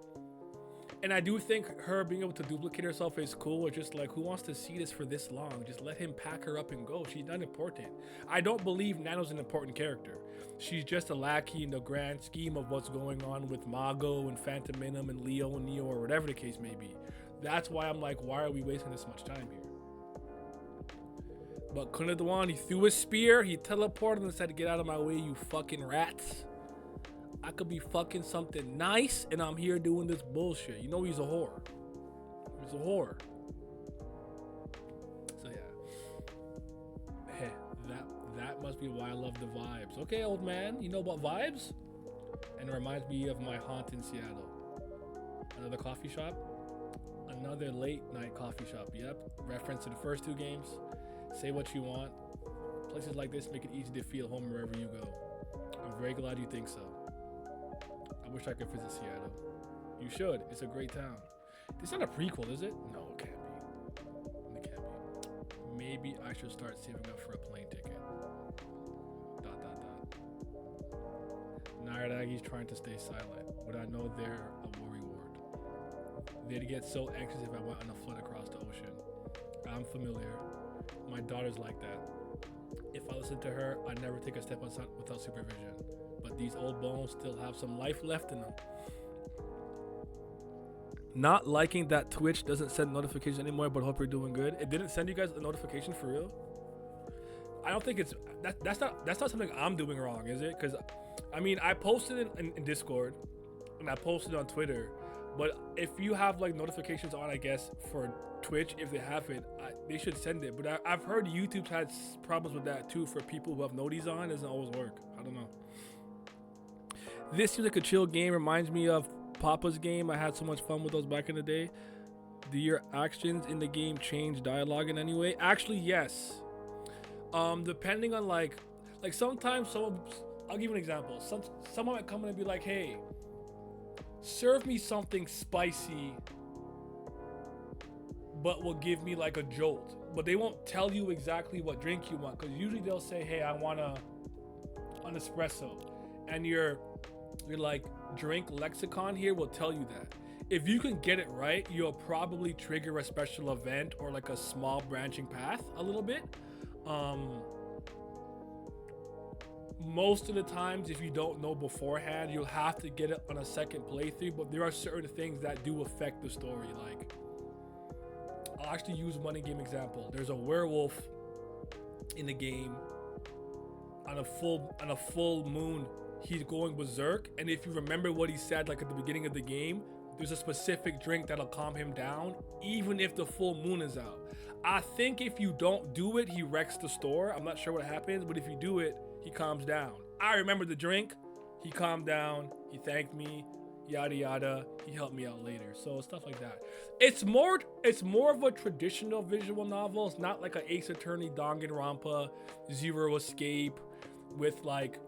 B: And I do think her being able to duplicate herself is cool. It's just like, who wants to see this for this long? Just let him pack her up and go. She's not important. I don't believe Nano's an important character. She's just a lackey in the grand scheme of what's going on with Mago and Phantom Minim and Leo and Neo or whatever the case may be. That's why I'm like, why are we wasting this much time here? But Kunadwan, he threw a spear, he teleported and said, "Get out of my way, you fucking rats. I could be fucking something nice, and I'm here doing this bullshit." You know he's a whore. He's a whore. So yeah. Hey, that must be why I love the vibes. Okay, old man, you know about vibes? And it reminds me of my haunt in Seattle. Another coffee shop. Another late night coffee shop. Yep. Reference to the first 2 games. Say what you want. Places like this make it easy to feel home wherever you go. I'm very glad you think so. I wish I could visit Seattle. You should. It's a great town. This not a prequel, is it? No, it can't be. It can't be. Maybe I should start saving up for a plane ticket. ... Naradagi's trying to stay silent, but I know they're a worry ward. They'd get so anxious if I went on a flood across the ocean. I'm familiar. My daughter's like that. If I listen to her, I'd never take a step outside without supervision. But these old bones still have some life left in them. Not liking that Twitch doesn't send notifications anymore, but hope you're doing good. It didn't send you guys a notification for real? I don't think it's that's not something I'm doing wrong, is it? Because I mean, I posted it in Discord and I posted it on Twitter, but if you have like notifications on, I guess for Twitch, if they have it, they should send it. But I've heard YouTube's had problems with that too for people who have noties on. It doesn't always work. I don't know. This seems like a chill game. Reminds me of Papa's game. I had so much fun with those back in the day. Do your actions in the game change dialogue in any way? Actually, yes. Depending on like sometimes I'll give you an example. Someone might come in and be like, "Hey, serve me something spicy, but will give me like a jolt." But they won't tell you exactly what drink you want, because usually they'll say, "Hey, I want an espresso," and your like drink lexicon here will tell you that. If you can get it right, you'll probably trigger a special event or like a small branching path a little bit. Most of the times, if you don't know beforehand, you'll have to get it on a second playthrough, but there are certain things that do affect the story. Like, I'll actually use one in-game example. There's a werewolf in the game. On a full moon, he's going berserk, and if you remember what he said like at the beginning of the game, there's a specific drink that'll calm him down even if the full moon is out. I think if you don't do it, he wrecks the store. I'm not sure what happens, but if you do it, he calms down. I remember the drink. He calmed down. He thanked me. Yada yada. He helped me out later. So stuff like that. It's more of a traditional visual novel. It's not like a Ace Attorney, Danganronpa, Zero Escape with like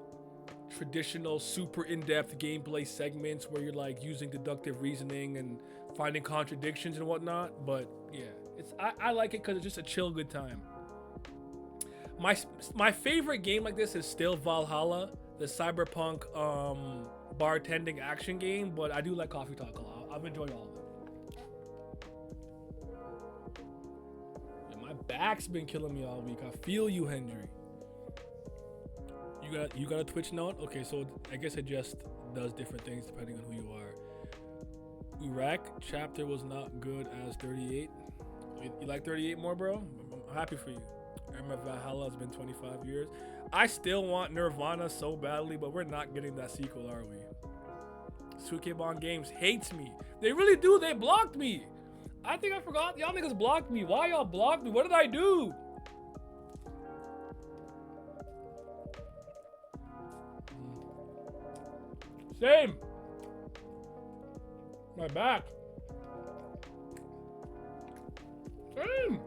B: traditional super in-depth gameplay segments where you're like using deductive reasoning and finding contradictions and whatnot. But yeah, I like it because it's just a chill good time. My favorite game like this is still Valhalla, the cyberpunk bartending action game, but I do like Coffee Talk a lot. I've enjoyed all of them. Yeah, my back's been killing me all week. I feel you, Hendry. You got a Twitch note? Okay, so I guess it just does different things depending on who you are. Urek chapter was not good as 38. You like 38 more, bro? I'm happy for you. I remember Valhalla has been 25 years. I still want Nirvana so badly, but we're not getting that sequel, are we? Sukeban Games hates me. They really do. They blocked me. I think I forgot. Y'all niggas blocked me. Why y'all blocked me? What did I do? Same. My back. Same.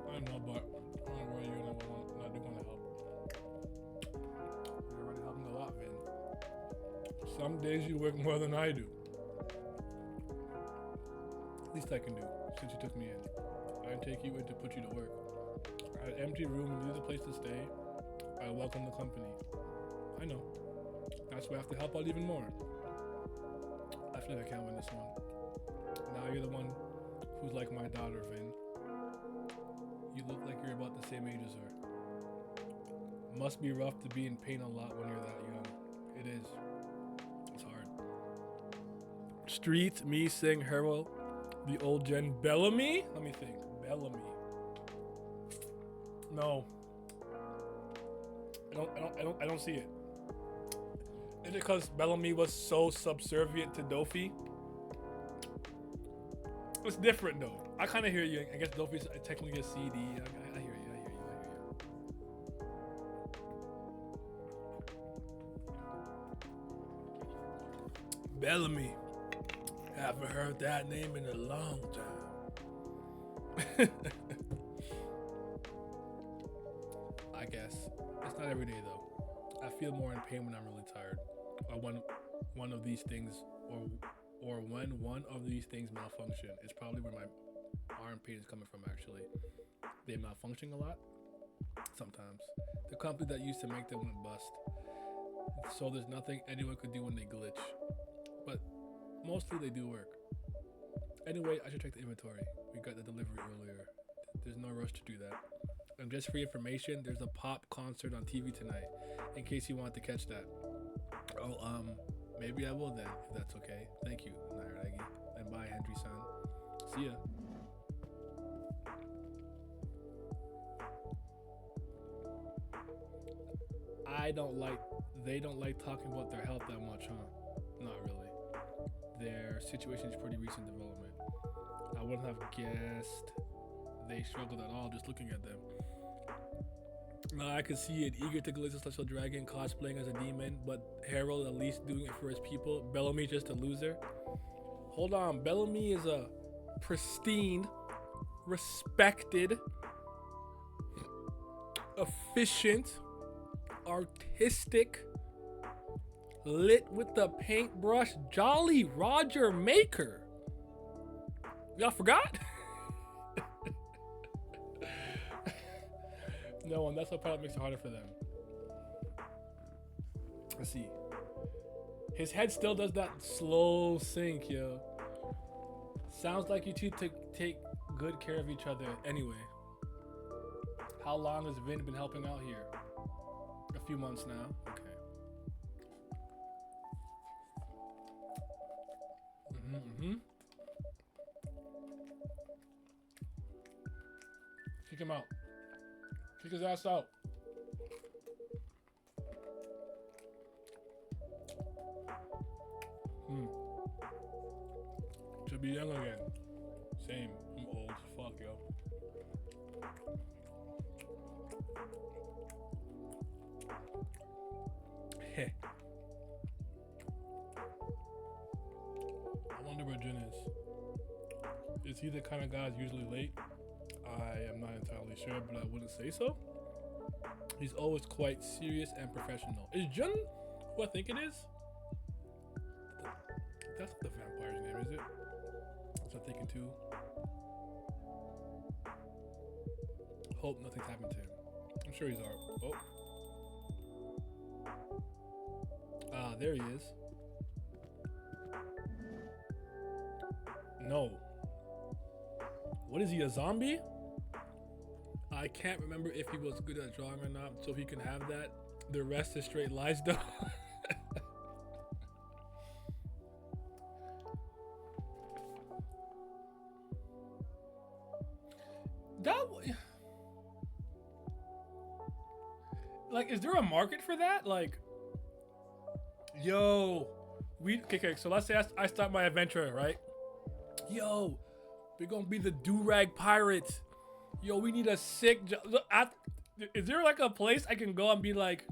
B: I know, but I don't know where you're not doing to help. You're already helping a lot, man. Some days you work more than I do. Least I can do since you took me in. I didn't take you in to put you to work. I had an empty room and needed a place to stay. I welcome the company. I know. That's why I have to help out even more. I feel like I can't win this one. Now you're the one who's like my daughter, Vin. You look like you're about the same age as her. Must be rough to be in pain a lot when you're that young. It is. It's hard. Streets, me, sing, Harold, the old gen. Bellamy? Let me think. Bellamy. No. I don't see it. Is it because Bellamy was so subservient to Dofi? It's different though. I kind of hear you. I guess Dofi's technically a CD. I hear you. Bellamy. Haven't heard that name in a long time. I guess. It's not every day though. I feel more in pain when I'm really tired. Or when one of these things or when one of these things malfunction. It's probably where my arm pain is coming from actually. They malfunction a lot? Sometimes. The company that used to make them went bust. So there's nothing anyone could do when they glitch. But mostly they do work. Anyway, I should check the inventory. We got the delivery earlier. There's no rush to do that. And just for your information, there's a pop concert on TV tonight, in case you want to catch that. Oh, maybe I will then, if that's okay. Thank you, Nairagi. And bye, Henry-san. See ya. They don't like talking about their health that much, huh? Not really. Their situation is pretty recent development. I wouldn't have guessed they struggled at all just looking at them. I could see it, eager to glitch a special dragon, cosplaying as a demon, but Harold at least doing it for his people. Bellamy just a loser. Hold on, Bellamy is a pristine, respected, efficient, artistic, lit with the paintbrush, Jolly Roger maker. Y'all forgot? No, and that's what probably makes it harder for them. Let's see. His head still does that slow sync, yo. Sounds like you two take good care of each other anyway. How long has Vin been helping out here? A few months now. Okay. Kick him out. Kick his ass out. To be young again. Same. I'm old. Fuck, yo. Heh. I wonder where Jin is. Is he the kind of guy who's usually late? I am not entirely sure, but I wouldn't say so. He's always quite serious and professional. Is Jun who I think it is? That's the vampire's name, is it? That's what I'm thinking too. Hope nothing's happened to him. I'm sure he's alright. Oh. Ah, there he is. No. What is he, a zombie? I can't remember if he was good at drawing or not, so if he can have that, the rest is straight lies though. Like, is there a market for that? Like, yo, okay, so let's say I start my adventure, right? Yo, we're gonna be the do-rag pirates. Yo, we need a sick job. Is there like a place I can go and be like,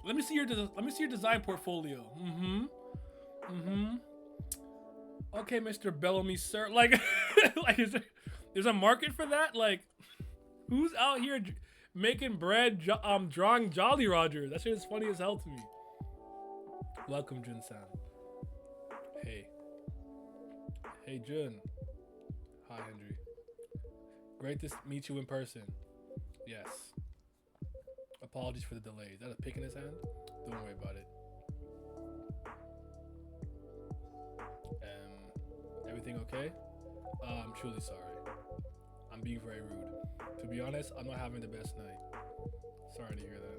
B: let me see your design portfolio. Okay, Mr. Bellamy, sir. Like, like there's a market for that? Like, who's out here making bread, drawing Jolly Roger? That shit is funny as hell to me. Welcome, Jun-san. Hey, Jun. Hi, Henry. Great to meet you in person. Yes. Apologies for the delay. Is that a pick in his hand? Don't worry about it. Everything okay? I'm truly sorry. I'm being very rude. To be honest, I'm not having the best night. Sorry to hear that.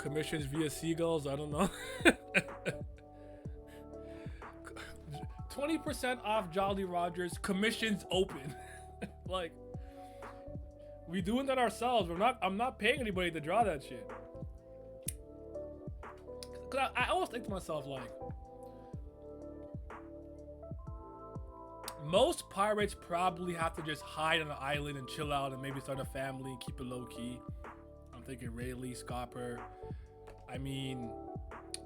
B: commissions via seagulls. I don't know. 20% off Jolly Rogers. Commissions open. Like, we doing that ourselves. I'm not paying anybody to draw that shit. Cause I always think to myself, like, most pirates probably have to just hide on an island and chill out and maybe start a family and keep it low key. I'm thinking Rayleigh, Scopper. I mean,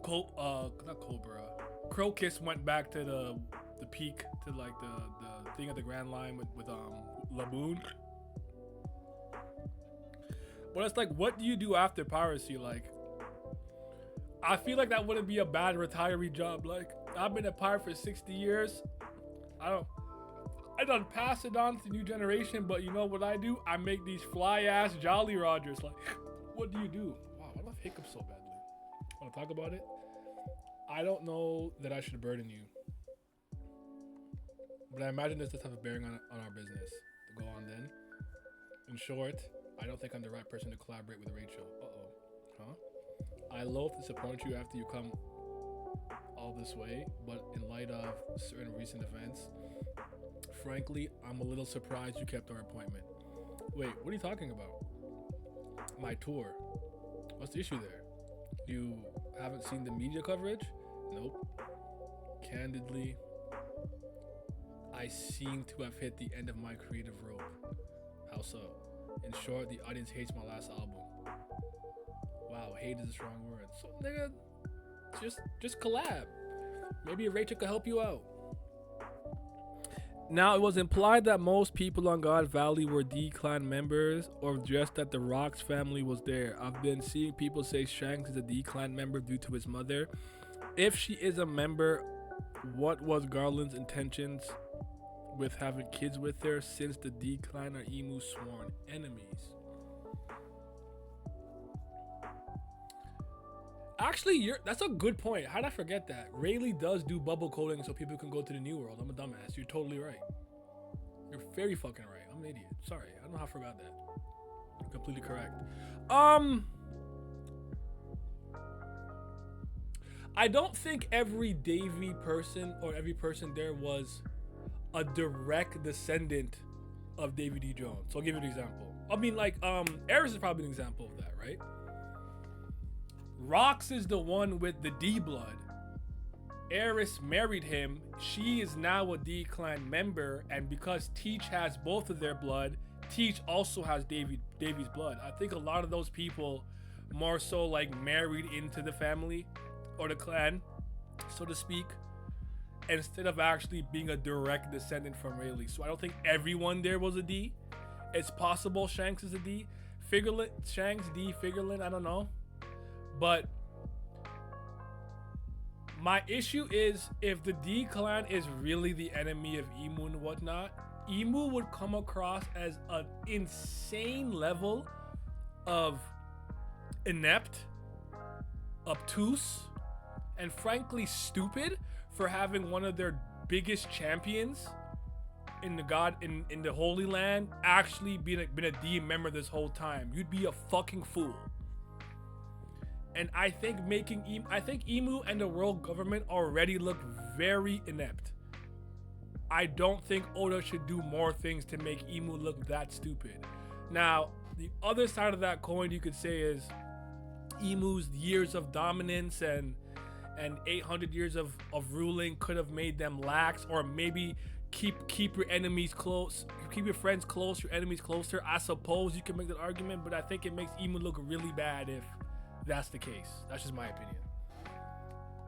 B: not Cobra. Crocus went back to the peak, to like the thing at the Grand Line with Laboon. But it's like, what do you do after piracy? Like, I feel like that wouldn't be a bad retiree job. Like, I've been a pirate for 60 years. I done pass it on to the new generation, but you know what I do? I make these fly ass Jolly Rogers. Like, what do you do? Wow, I love hiccups so badly. Want to talk about it? I don't know that I should burden you, but I imagine this does have a bearing on our business. To go on then. In short, I don't think I'm the right person to collaborate with Rachel. Huh? I loathe to disappoint you after you come all this way, but in light of certain recent events, frankly, I'm a little surprised you kept our appointment. Wait, what are you talking about? My tour. What's the issue there? You haven't seen the media coverage? Nope. Candidly, I seem to have hit the end of my creative rope. How so? In short, the audience hates my last album. Wow, hate is a strong word. So, nigga, just collab. Maybe Rachel could help you out. Now, it was implied that most people on God Valley were D-Clan members, or just that the Rocks family was there. I've been seeing people say Shanks is a D-Clan member due to his mother. If she is a member, what was Garland's intentions with having kids with her, since the D-Clan are Emu's sworn enemies? Actually, that's a good point. How did I forget that? Rayleigh does do bubble coding so people can go to the new world. I'm a dumbass. You're totally right. You're very fucking right. I'm an idiot. Sorry. I don't know how I forgot that. You're completely correct. I don't think every Davy person or every person there was a direct descendant of Davy D. Jones. So I'll give you an example. I mean, like, Eris is probably an example of that, right? Rox is the one with the D blood. Eris married him. She is now a D-Clan member, and because Teach has both of their blood, Teach also has Davy's blood. I think a lot of those people more so like married into the family or the clan, so to speak, instead of actually being a direct descendant from Rayleigh. So I don't think everyone there was a D. It's possible Shanks is a D. Shanks, D, Figureland, I don't know. But my issue is, if the D-Clan is really the enemy of Emu and whatnot, Emu would come across as an insane level of inept, obtuse, and frankly stupid for having one of their biggest champions in the Holy Land actually been a D member this whole time. You'd be a fucking fool. And I think Emu and the world government already look very inept. I don't think Oda should do more things to make Emu look that stupid. Now, the other side of that coin you could say is Emu's years of dominance and 800 years of ruling could have made them lax, or maybe keep your enemies close, keep your friends close, your enemies closer. I suppose you can make that argument, but I think it makes Emu look really bad if that's the case. That's just my opinion.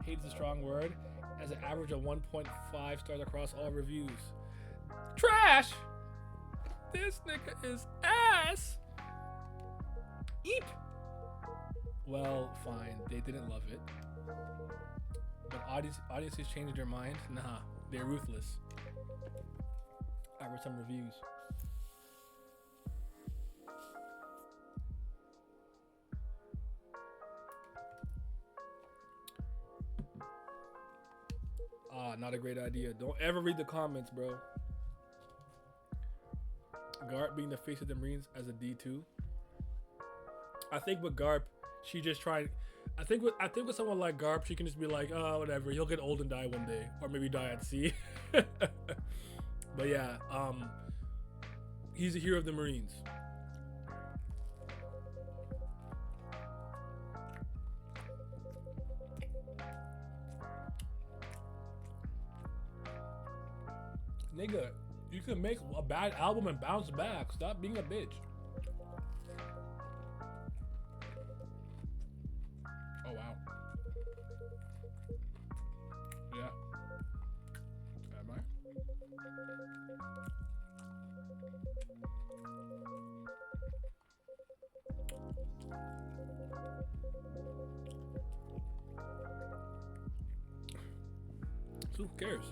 B: Hate is a strong word. As an average of 1.5 stars across all reviews. Trash! This nigga is ass! Eep! Well, fine. They didn't love it. But audiences changed their mind? Nah, they're ruthless. I read some reviews. Not a great idea. Don't ever read the comments, bro. Garp being the face of the Marines as a D2. I think with Garp, she just tried. I think with someone like Garp, she can just be like, oh, whatever. He'll get old and die one day, or maybe die at sea. But yeah, he's a hero of the Marines. Nigga, you can make a bad album and bounce back. Stop being a bitch. Oh, wow. Yeah. Am I? So who cares?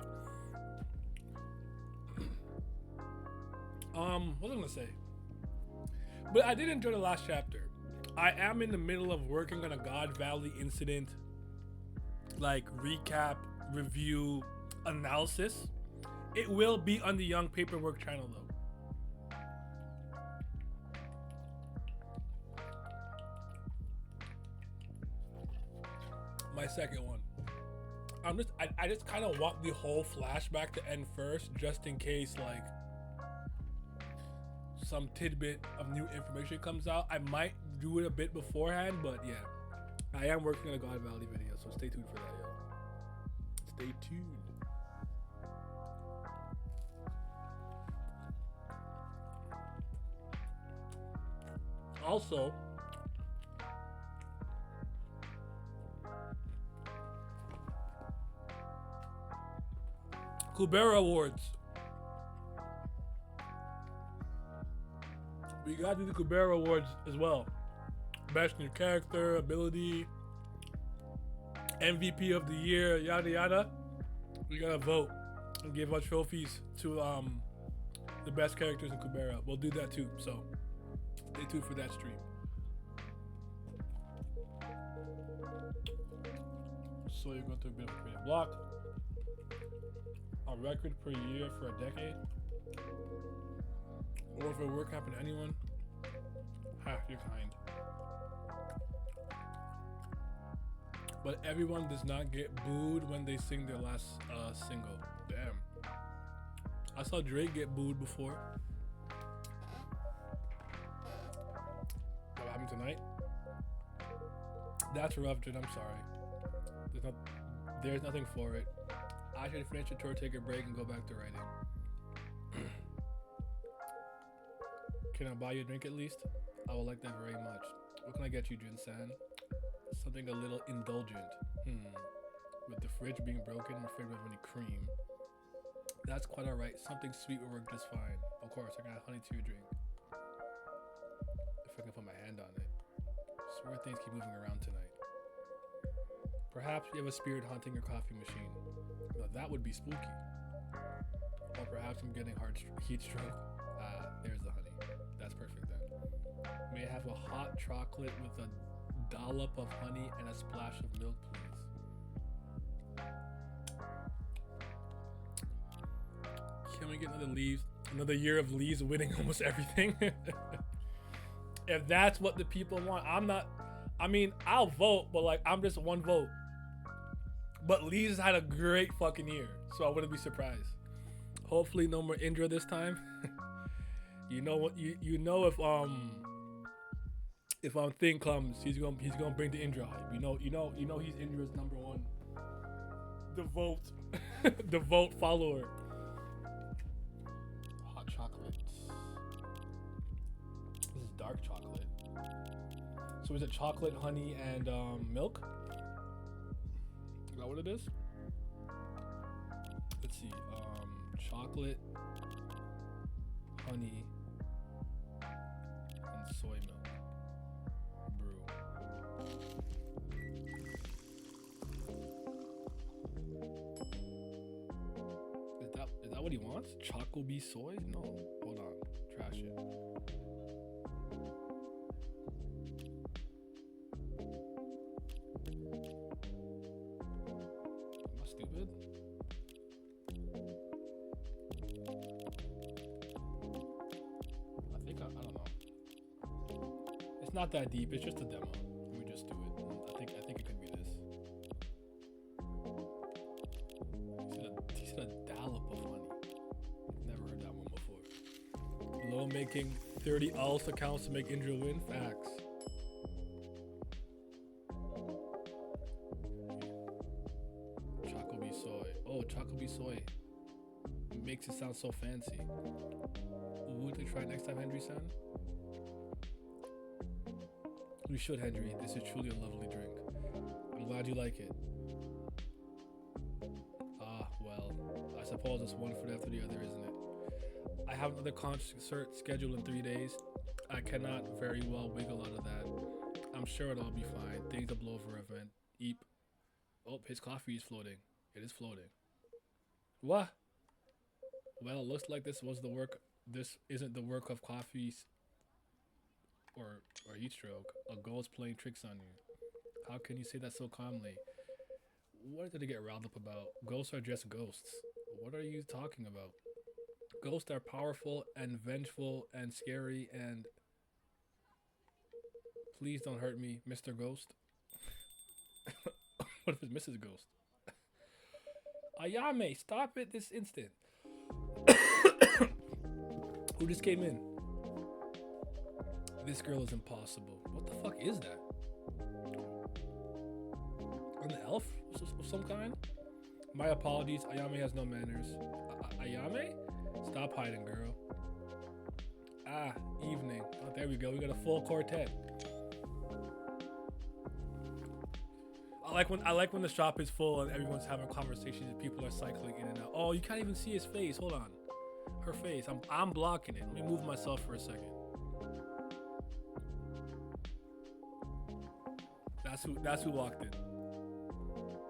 B: What was I gonna say? But I did enjoy the last chapter. I am in the middle of working on a God Valley incident, like recap, review, analysis. It will be on the Young Paperwork channel though. My second one. I just kind of want the whole flashback to end first, just in case like some tidbit of new information comes out. I might do it a bit beforehand, but yeah, I am working on a God Valley video, so stay tuned for that, yo. Stay tuned. Also, Kubera Awards. We gotta do the Kubera Awards as well. Best new character, ability, MVP of the year, yada yada. We gotta vote and give our trophies to the best characters in Kubera. We'll do that too, so stay tuned for that stream. So you're going through a bit of a creative block. A record per year for a decade. Or if it work happen to anyone, you're kind. But everyone does not get booed when they sing their last single. Damn. I saw Drake get booed before. What happened tonight? That's rough, dude. I'm sorry. There's nothing for it. I should finish the tour, take a break, and go back to writing. Can I buy you a drink at least? I would like that very much. What can I get you, Jin-san? Something a little indulgent. With the fridge being broken, I'm afraid we have any cream. That's quite alright. Something sweet will work just fine. Of course, I got honey to your drink. If I can put my hand on it. Swear things keep moving around tonight. Perhaps you have a spirit haunting your coffee machine. Now that would be spooky. Or perhaps I'm getting heat stroke. There's the honey. That's perfect then. May I have a hot chocolate with a dollop of honey and a splash of milk, please? Can we get another year of Lee's winning almost everything? If that's what the people want, I'll vote, but like, I'm just one vote. But Lee's had a great fucking year, so I wouldn't be surprised. Hopefully no more Indra this time. You know what? You know if thing comes, he's gonna bring the Indra hype. You know he's Indra's number one. The vote follower. Hot chocolate. This is dark chocolate. So is it chocolate, honey, and milk? Is that what it is? Let's see. Chocolate, honey, and soy milk. Brew. Is that what he wants? Choco be soy? No. Hold on. Trash it. Am I stupid? I don't know. It's not that deep. It's just a demo. We just do making 30 else accounts to make Indra win. Facts. Chocobi soy. Oh, Chocobi soy. Makes it sound so fancy. Would we try next time, Henry-san? We should, Henry. This is truly a lovely drink. I'm glad you like it. Ah, well, I suppose it's one foot after the other, isn't it? I have another concert scheduled in 3 days. I cannot very well wiggle out of that. I'm sure it'll all be fine. Things will blow over event. Eep. Oh, his coffee is floating. It is floating. What? Well, it looks like this isn't the work of coffees or heat stroke. A ghost playing tricks on you. How can you say that so calmly? What did I get riled up about? Ghosts are just ghosts. What are you talking about? Ghosts are powerful and vengeful and scary and... Please don't hurt me, Mr. Ghost. What if it's Mrs. Ghost? Ayame, stop it this instant. Who just came in? This girl is impossible. What the fuck is that? An elf of some kind? My apologies. Ayame has no manners. Ayame? Stop hiding, girl. Ah, evening. Oh, there we go. We got a full quartet. I like when the shop is full and everyone's having conversations and people are cycling in and out. Oh, you can't even see his face. Hold on. Her face. I'm blocking it. Let me move myself for a second. That's who walked in.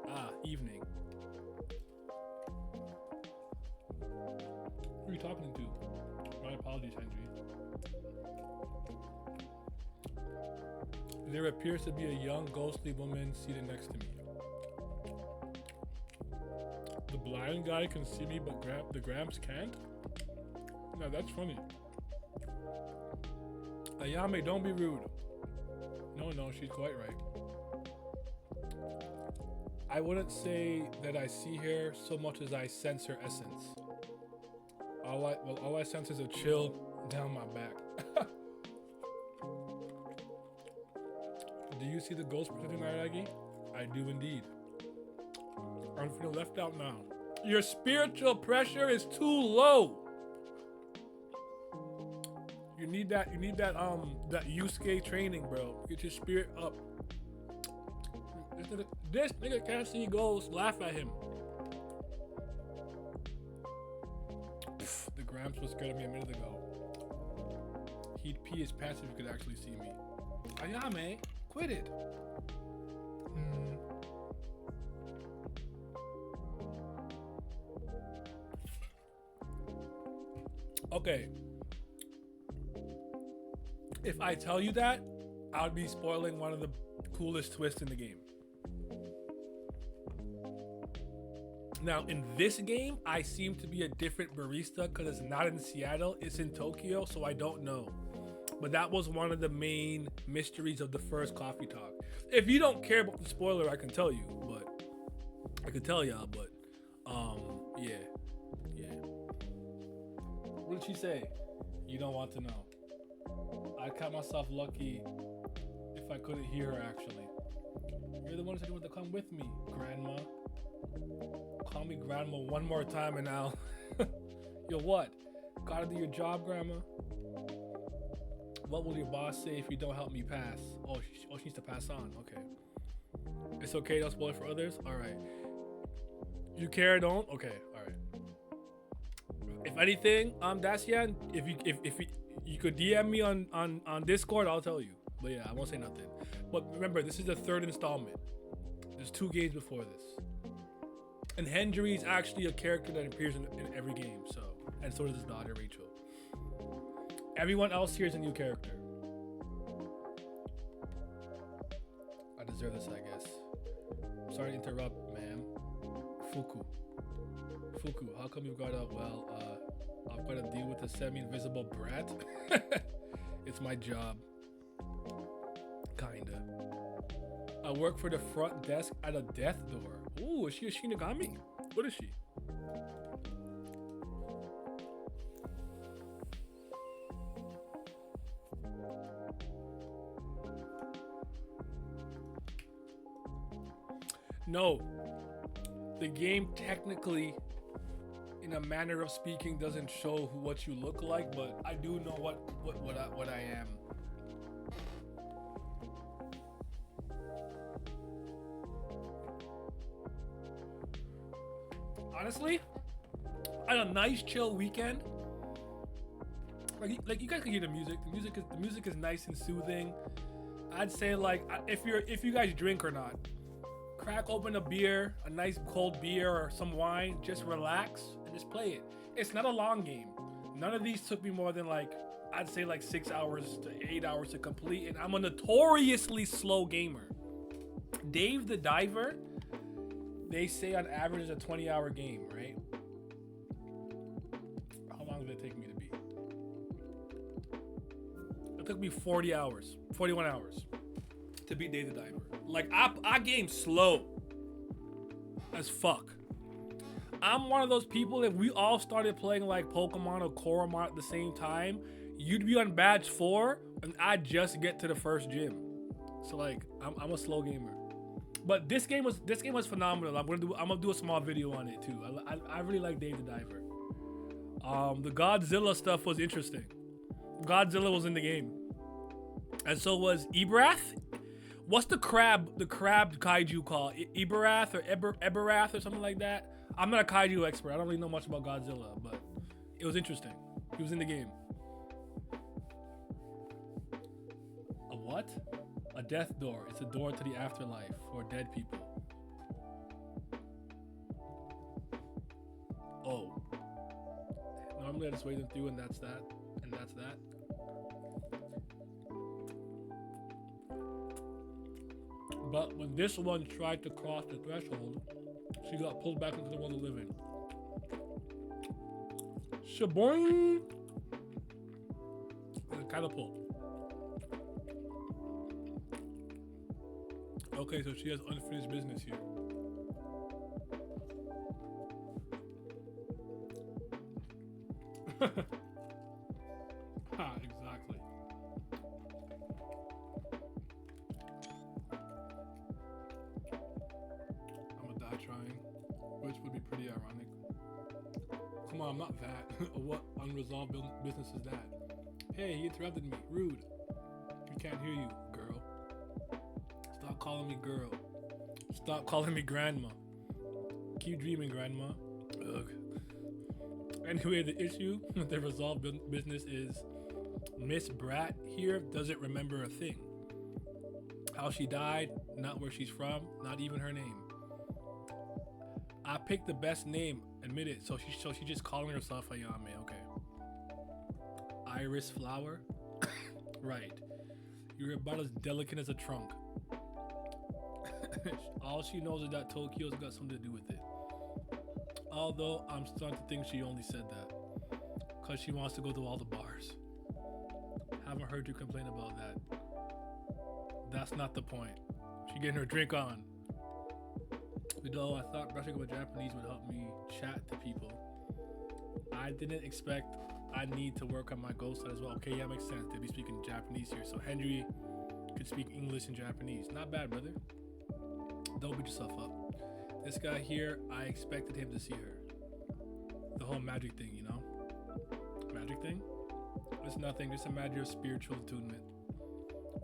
B: Ah, evening. Who are you talking to? My apologies, Henry. There appears to be a young ghostly woman seated next to me. The blind guy can see me, but the Gramps can't? Now that's funny. Ayame, don't be rude. No, she's quite right. I wouldn't say that I see her so much as I sense her essence. All I sense is a chill down my back. Do you see the ghost protecting Nairagi? I do indeed. I'm feeling left out now. Your spiritual pressure is too low. You need that Yusuke training, bro. Get your spirit up. This nigga can't see ghosts. Laugh at him. Pff, the Gramps was scared of me a minute ago. He'd pee his pants if he could actually see me. Ayame, quit it. Okay. If I tell you that, I'll be spoiling one of the coolest twists in the game. Now, in this game, I seem to be a different barista because it's not in Seattle, it's in Tokyo, so I don't know. But that was one of the main mysteries of the first Coffee Talk. If you don't care about the spoiler, I can tell you, but I can tell y'all, but yeah. What did she say? You don't want to know. I'd count myself lucky if I couldn't hear her actually. You're the one who said you want to come with me, Grandma. Call me Grandma one more time and I'll... Yo, what? Gotta do your job, Grandma? What will your boss say if you don't help me pass? Oh, she needs to pass on. Okay. It's okay, don't spoil it for others? Alright. You care, don't? Okay, alright. If anything, Dacian, if you could DM me on Discord, I'll tell you. But yeah, I won't say nothing. But remember, this is the third installment. There's 2 games before this. And Hendry is actually a character that appears in every game, so. And so does his daughter, Rachel. Everyone else here is a new character. I deserve this, I guess. Sorry to interrupt, ma'am. Fuku, how come you've got a, I've got to deal with a semi-invisible brat? It's my job. Kinda. I work for the front desk at a death door. Ooh, is she a Shinigami? What is she? No, the game technically, in a manner of speaking, doesn't show what you look like, but I do know what I am. Honestly, on a nice chill weekend, like you guys can hear the music. The music is nice and soothing. I'd say like if you guys drink or not, crack open a beer, a nice cold beer or some wine, just relax and just play it. It's not a long game. None of these took me more than like I'd say like 6 hours to 8 hours to complete, and I'm a notoriously slow gamer. Dave the Diver, they say on average is a 20-hour game, right? How long did it take me to beat? It took me 40 hours, 41 hours to beat Dave the Diver. Like, I game slow as fuck. I'm one of those people, if we all started playing like Pokemon or Koromon at the same time, you'd be on badge 4 and I'd just get to the first gym. So like, I'm a slow gamer. But this game was phenomenal. I'm gonna do a small video on it too. I really like Dave the Diver. The Godzilla stuff was interesting. Godzilla was in the game, and so was Ebrath. What's the crab kaiju called? Eberath or Eberath or something like that. I'm not a kaiju expert. I don't really know much about Godzilla, but it was interesting. He was in the game. A what? A death door. It's a door to the afterlife for dead people. Oh. Normally I just wait them through and that's that. And that's that. But when this one tried to cross the threshold, she got pulled back into the world of living. Shaboing! And a catapult. Okay, so she has unfinished business here. Ha, exactly. I'm gonna die trying, which would be pretty ironic. Come on, I'm not that. What unresolved business is that? Hey, he interrupted me. Rude. We can't hear you, girl. Stop calling me girl. Stop calling me grandma. Keep dreaming, grandma. Ugh. Anyway, the issue with the resolved business is Miss Brat here doesn't remember a thing. How she died, not where she's from, not even her name. I picked the best name, admit it, so she's just calling herself Ayame, okay. Iris flower? Right. You're about as delicate as a trunk. All she knows is that Tokyo's got something to do with it. Although I'm starting to think she only said that because she wants to go to all the bars. Haven't heard you complain about that. That's not the point. She getting her drink on. Though I thought brushing up with Japanese would help me chat to people. I didn't expect I need to work on my ghost side as well. Okay, yeah, makes sense. They'd be speaking Japanese here. So Henry could speak English and Japanese. Not bad, brother. Don't beat yourself up. This guy here, I expected him to see her. The whole magic thing, you know? Magic thing? It's nothing, just a matter of spiritual attunement.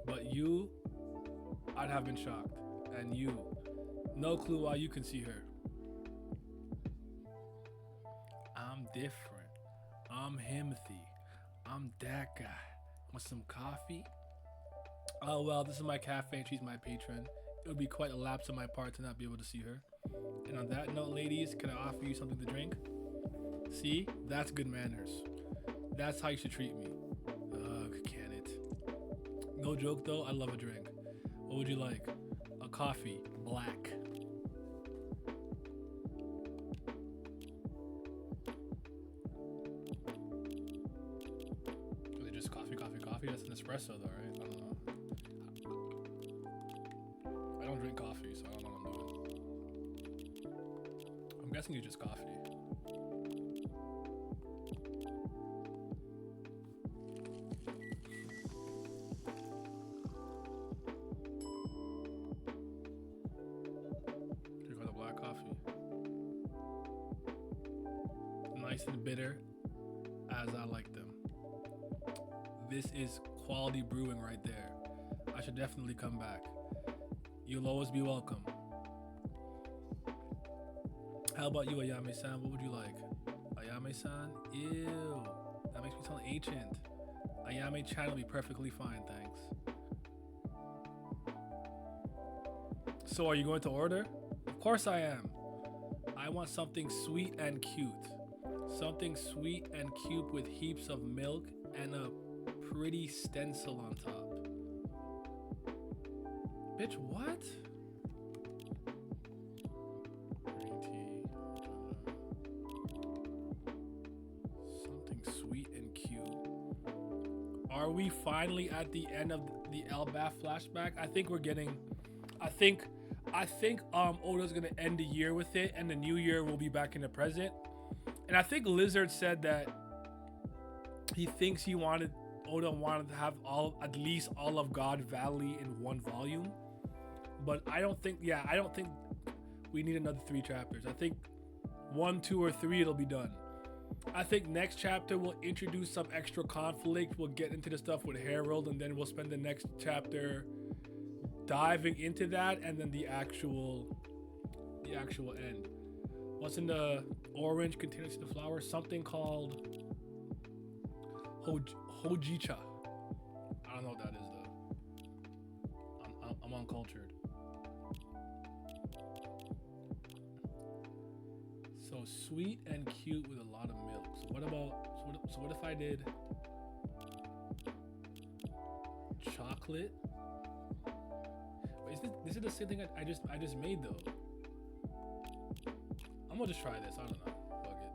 B: But you, I'd have been shocked. And you, no clue why you can see her. I'm different. I'm Himothy. I'm that guy. Want some coffee? Oh well, this is my cafe and she's my patron. It would be quite a lapse on my part to not be able to see her. And on that note, ladies, can I offer you something to drink? See? That's good manners. That's how you should treat me. Ugh, can it? No joke though, I love a drink. What would you like? A coffee, black. Is it just coffee? That's an espresso though, right? I don't know. I don't drink coffee, so I don't know what I'm doing. I'm guessing it's just coffee. Nice and bitter, as I like them. This is quality brewing right there. I should definitely come back. You'll always be welcome. How about you, Ayame-san? What would you like? Ayame-san? Ew. That makes me sound ancient. Ayame-chan will be perfectly fine, thanks. So are you going to order? Of course I am. I want something sweet and cute. Something sweet and cute with heaps of milk and a pretty stencil on top. Bitch, what? Green tea. Something sweet and cute. Are we finally at the end of the Elbath flashback? I think we're getting. I think Oda's gonna end the year with it, and the new year will be back in the present. And I think Lizard said that he thinks Oda wanted to have at least all of God Valley in one volume. But I don't think we need another 3 chapters. I think 1, 2, or 3 it'll be done. I think next chapter we'll introduce some extra conflict. We'll get into the stuff with Harold, and then we'll spend the next chapter diving into that, and then the actual end. What's in the orange container to the flower? Something called Hojicha. I don't know what that is though. I'm uncultured. So sweet and cute with a lot of milk. So what if I did chocolate? Wait, this is the same thing I just made though. I'm gonna just try this. I don't know. Fuck it.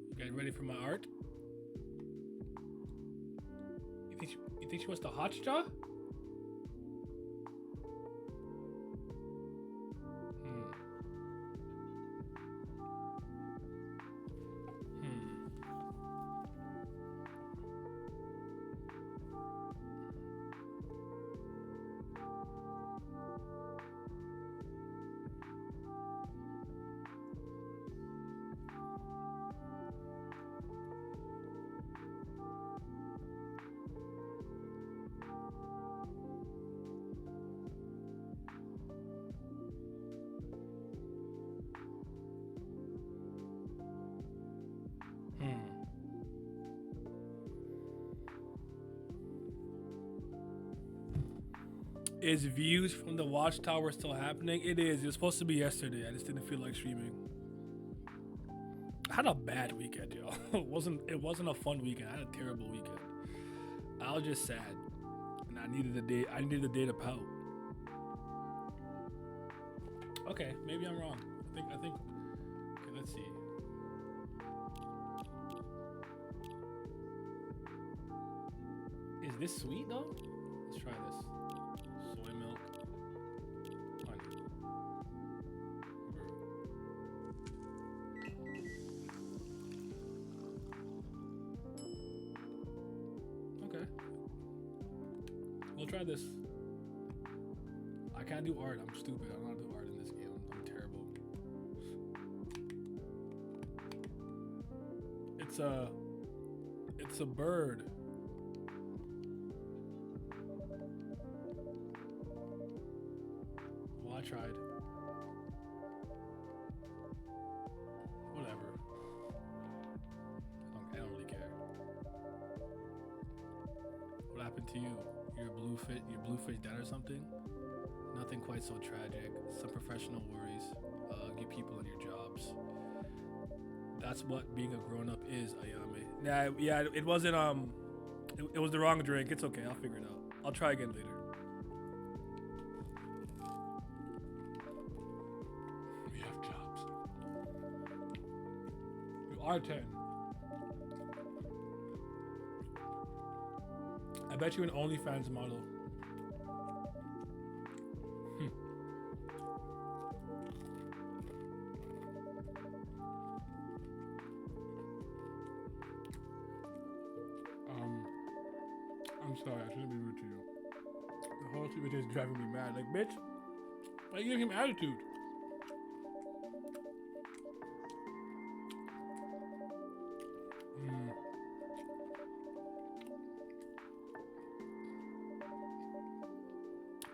B: You guys ready for my art? You think she wants the hot straw? Is views from the watchtower still happening? It is. It was supposed to be yesterday. I just didn't feel like streaming. I had a bad weekend, yo. It wasn't a fun weekend. I had a terrible weekend. I was just sad, and I needed a day. I needed a day to pout. Okay, maybe I'm wrong. I think. Okay, let's see. Is this sweet though? Let's try this. Soy milk. Honey. Okay. We'll try this. I can't do art. I'm stupid. I don't know how to do art in this game. I'm terrible. It's a bird. Well, I tried. Whatever. I don't really care. What happened to you? Your blue fish dead or something? Nothing quite so tragic. Some professional worries. You people in your jobs. That's what being a grown-up is, Ayame. Yeah, it wasn't, it was the wrong drink. It's okay, I'll figure it out. I'll try again later. We have jobs. You are 10. I bet you an OnlyFans model. I'm sorry, I shouldn't be rude to you. The whole situation is driving me mad. Like, bitch, why are you giving him attitude?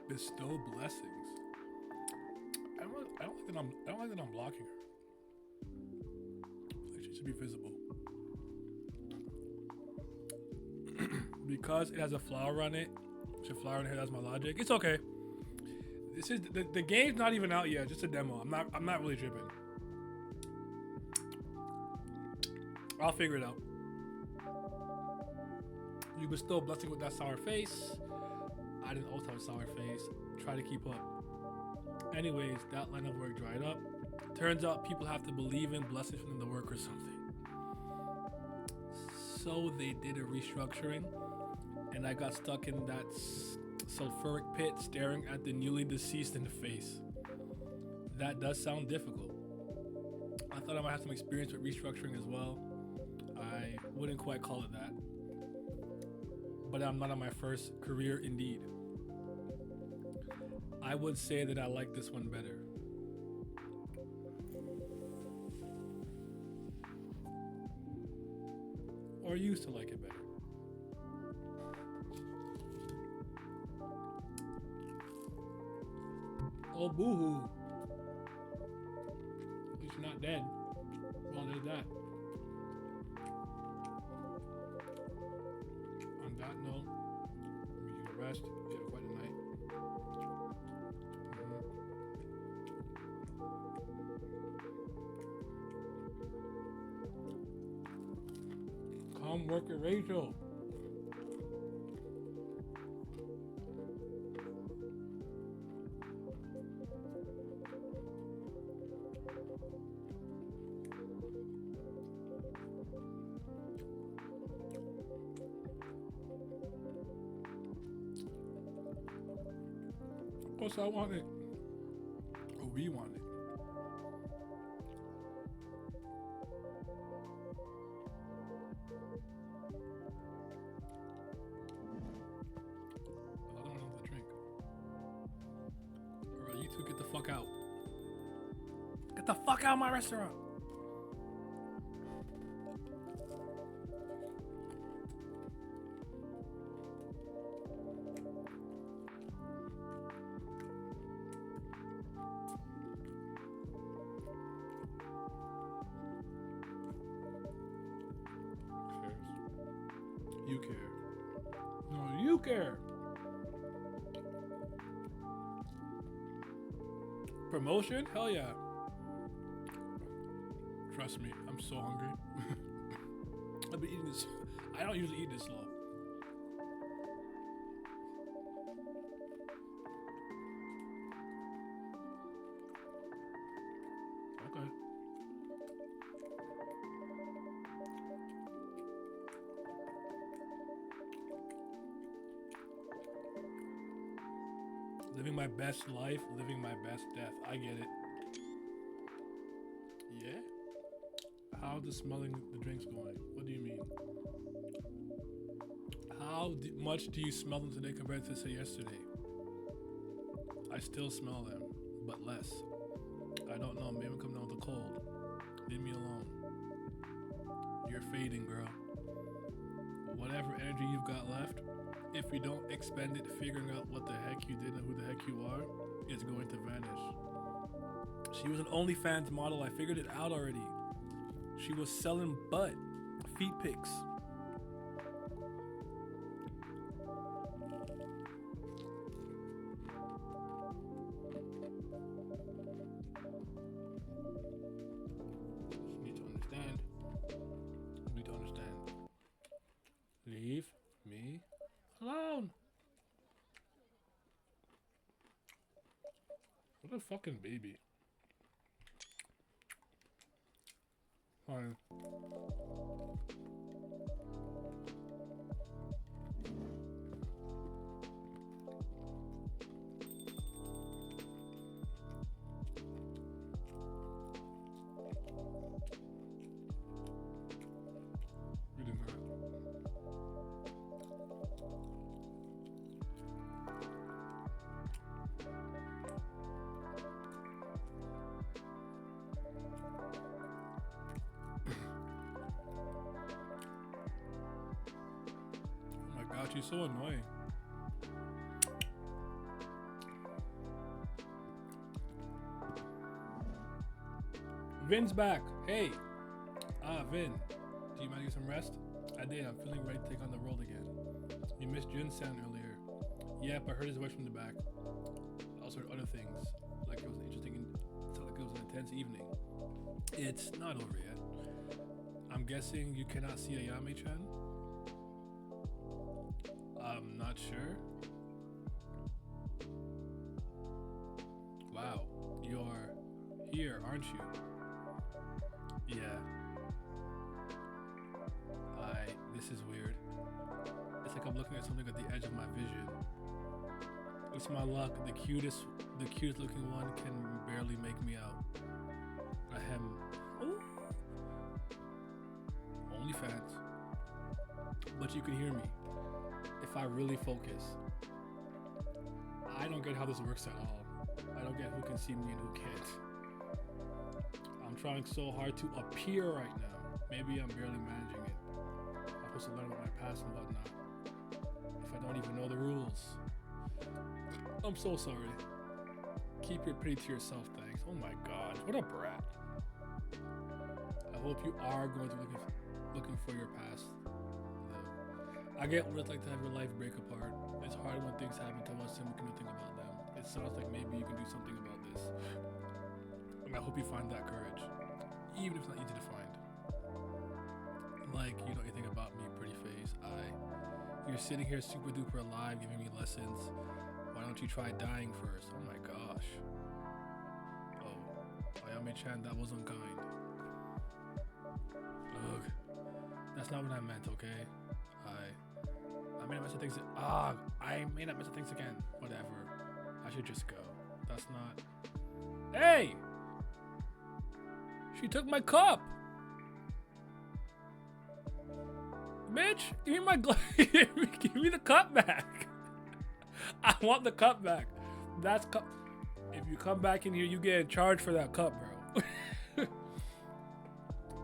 B: Bestow blessings. I don't like that I'm blocking her. Like, she should be visible. Because it has a flower on it. Which a flower on it has my logic. It's okay. This is the game's not even out yet. Just a demo. I'm not really tripping. I'll figure it out. You bestow blessing with that sour face. I didn't also have a sour face. Try to keep up. Anyways, that line of work dried up. Turns out people have to believe in blessings from the work or something. So they did a restructuring, and I got stuck in that sulfuric pit staring at the newly deceased in the face. That does sound difficult. I thought I might have some experience with restructuring as well. I wouldn't quite call it that. But I'm not on my first career indeed. I would say that I like this one better. Or used to like it better. Oh, boo-hoo. At least you're not dead. Well, there's that. On that note, we can rest. You have quite a night. Come work at Rachel. Of course I want it. Or we want it. I don't know the drink. Alright, you two get the fuck out. Get the fuck out of my restaurant! You care. No, you care. Promotion? Hell yeah. Trust me, I'm so hungry. I've been eating this. I don't usually eat this slow. Okay. Living my best life, living my best death. I get it. Yeah? How's the smelling the drinks going? What do you mean? How much do you smell them today compared to say yesterday? I still smell them, but less. I don't know, maybe I'm coming down with a cold. Leave me alone. You're fading, girl. Whatever energy you've got left, if you don't expend it figuring out what the heck you did and who the heck you are, it's going to vanish. She was an OnlyFans model. I figured it out already. She was selling butt, feet pics. You need to understand. You need to understand. Leave me alone. What a fucking baby. Fine. You did not. she's so annoying. Vin's back. Hey. Vin. Do you mind getting some rest? I did. I'm feeling ready to take on the role again. You missed Jun's sound earlier. Yep, I heard his voice from the back. I also heard other things. Like it was interesting and it sounded like it was an intense evening. It's not over yet. I'm guessing you cannot see Ayame-chan? I'm not sure. Wow, you're here, aren't you? Yeah. This is weird. It's like I'm looking at something at the edge of my vision. It's my luck. The cutest looking one can barely make me out. Ahem. Ooh. Only fans. But you can hear me if I really focus. I don't get how this works at all. I don't get who can see me and who can't. I'm trying so hard to appear right now. Maybe I'm barely managing it. I'm supposed to learn about my past and whatnot. If I don't even know the rules. I'm so sorry. Keep your pity to yourself, thanks. Oh my god, what a brat. I hope you are going to looking for your past. I get what it's like to have your life break apart. It's hard when things happen to us and we can do nothing about them. It sounds like maybe you can do something about this. And I hope you find that courage. Even if it's not easy to find. Like, you know anything about me, pretty face. You're sitting here super duper alive giving me lessons. Why don't you try dying first? Oh my gosh. Oh, Ayame-chan, that was unkind. Ugh. That's not what I meant, okay? I made a mess of things. I made a mess of things again. Whatever. I should just go. That's not. Hey! She took my cup! Bitch, give me my give me the cup back. I want the cup back. That's cup. If you come back in here, you get charged for that cup, bro.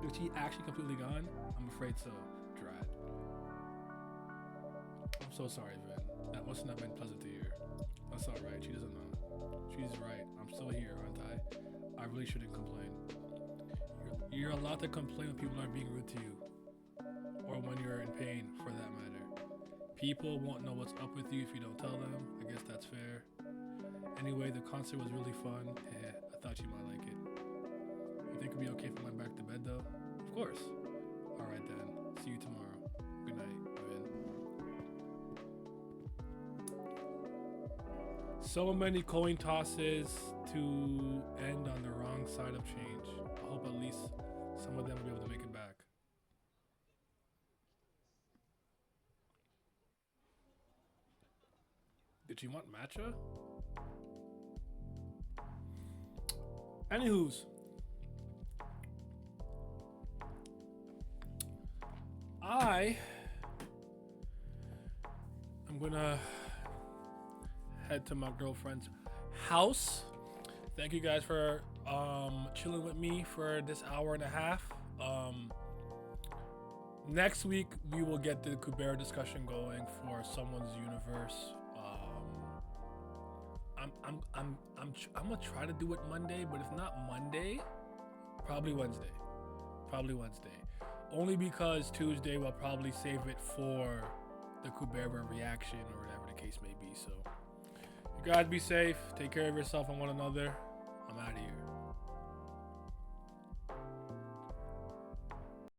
B: Is she actually completely gone? I'm afraid so. Drat. I'm so sorry, Vin. That must not have been pleasant to hear. That's alright. She doesn't know. She's right. I'm still here, aren't I? I really shouldn't complain. You're allowed to complain when people aren't being rude to you. Or when you're in pain, for that matter. People won't know what's up with you if you don't tell them. I guess that's fair. Anyway, the concert was really fun. Yeah, I thought you might like it. You think it'd be okay if I went back to bed, though? Of course. Alright then. See you tomorrow. Good night, Vin. So many coin tosses to end on the wrong side of change. I hope at least some of them will be able to make it back. Did you want matcha? Anywho's. I'm gonna head to my girlfriend's house. Thank you guys for chilling with me for this hour and a half. Next week we will get the Kubera discussion going for someone's universe. I'm gonna try to do it Monday, but if not Monday, probably Wednesday. Only because Tuesday we'll probably save it for the Kubera reaction or whatever the case may be. So you guys be safe, take care of yourself and one another. I'm out of here.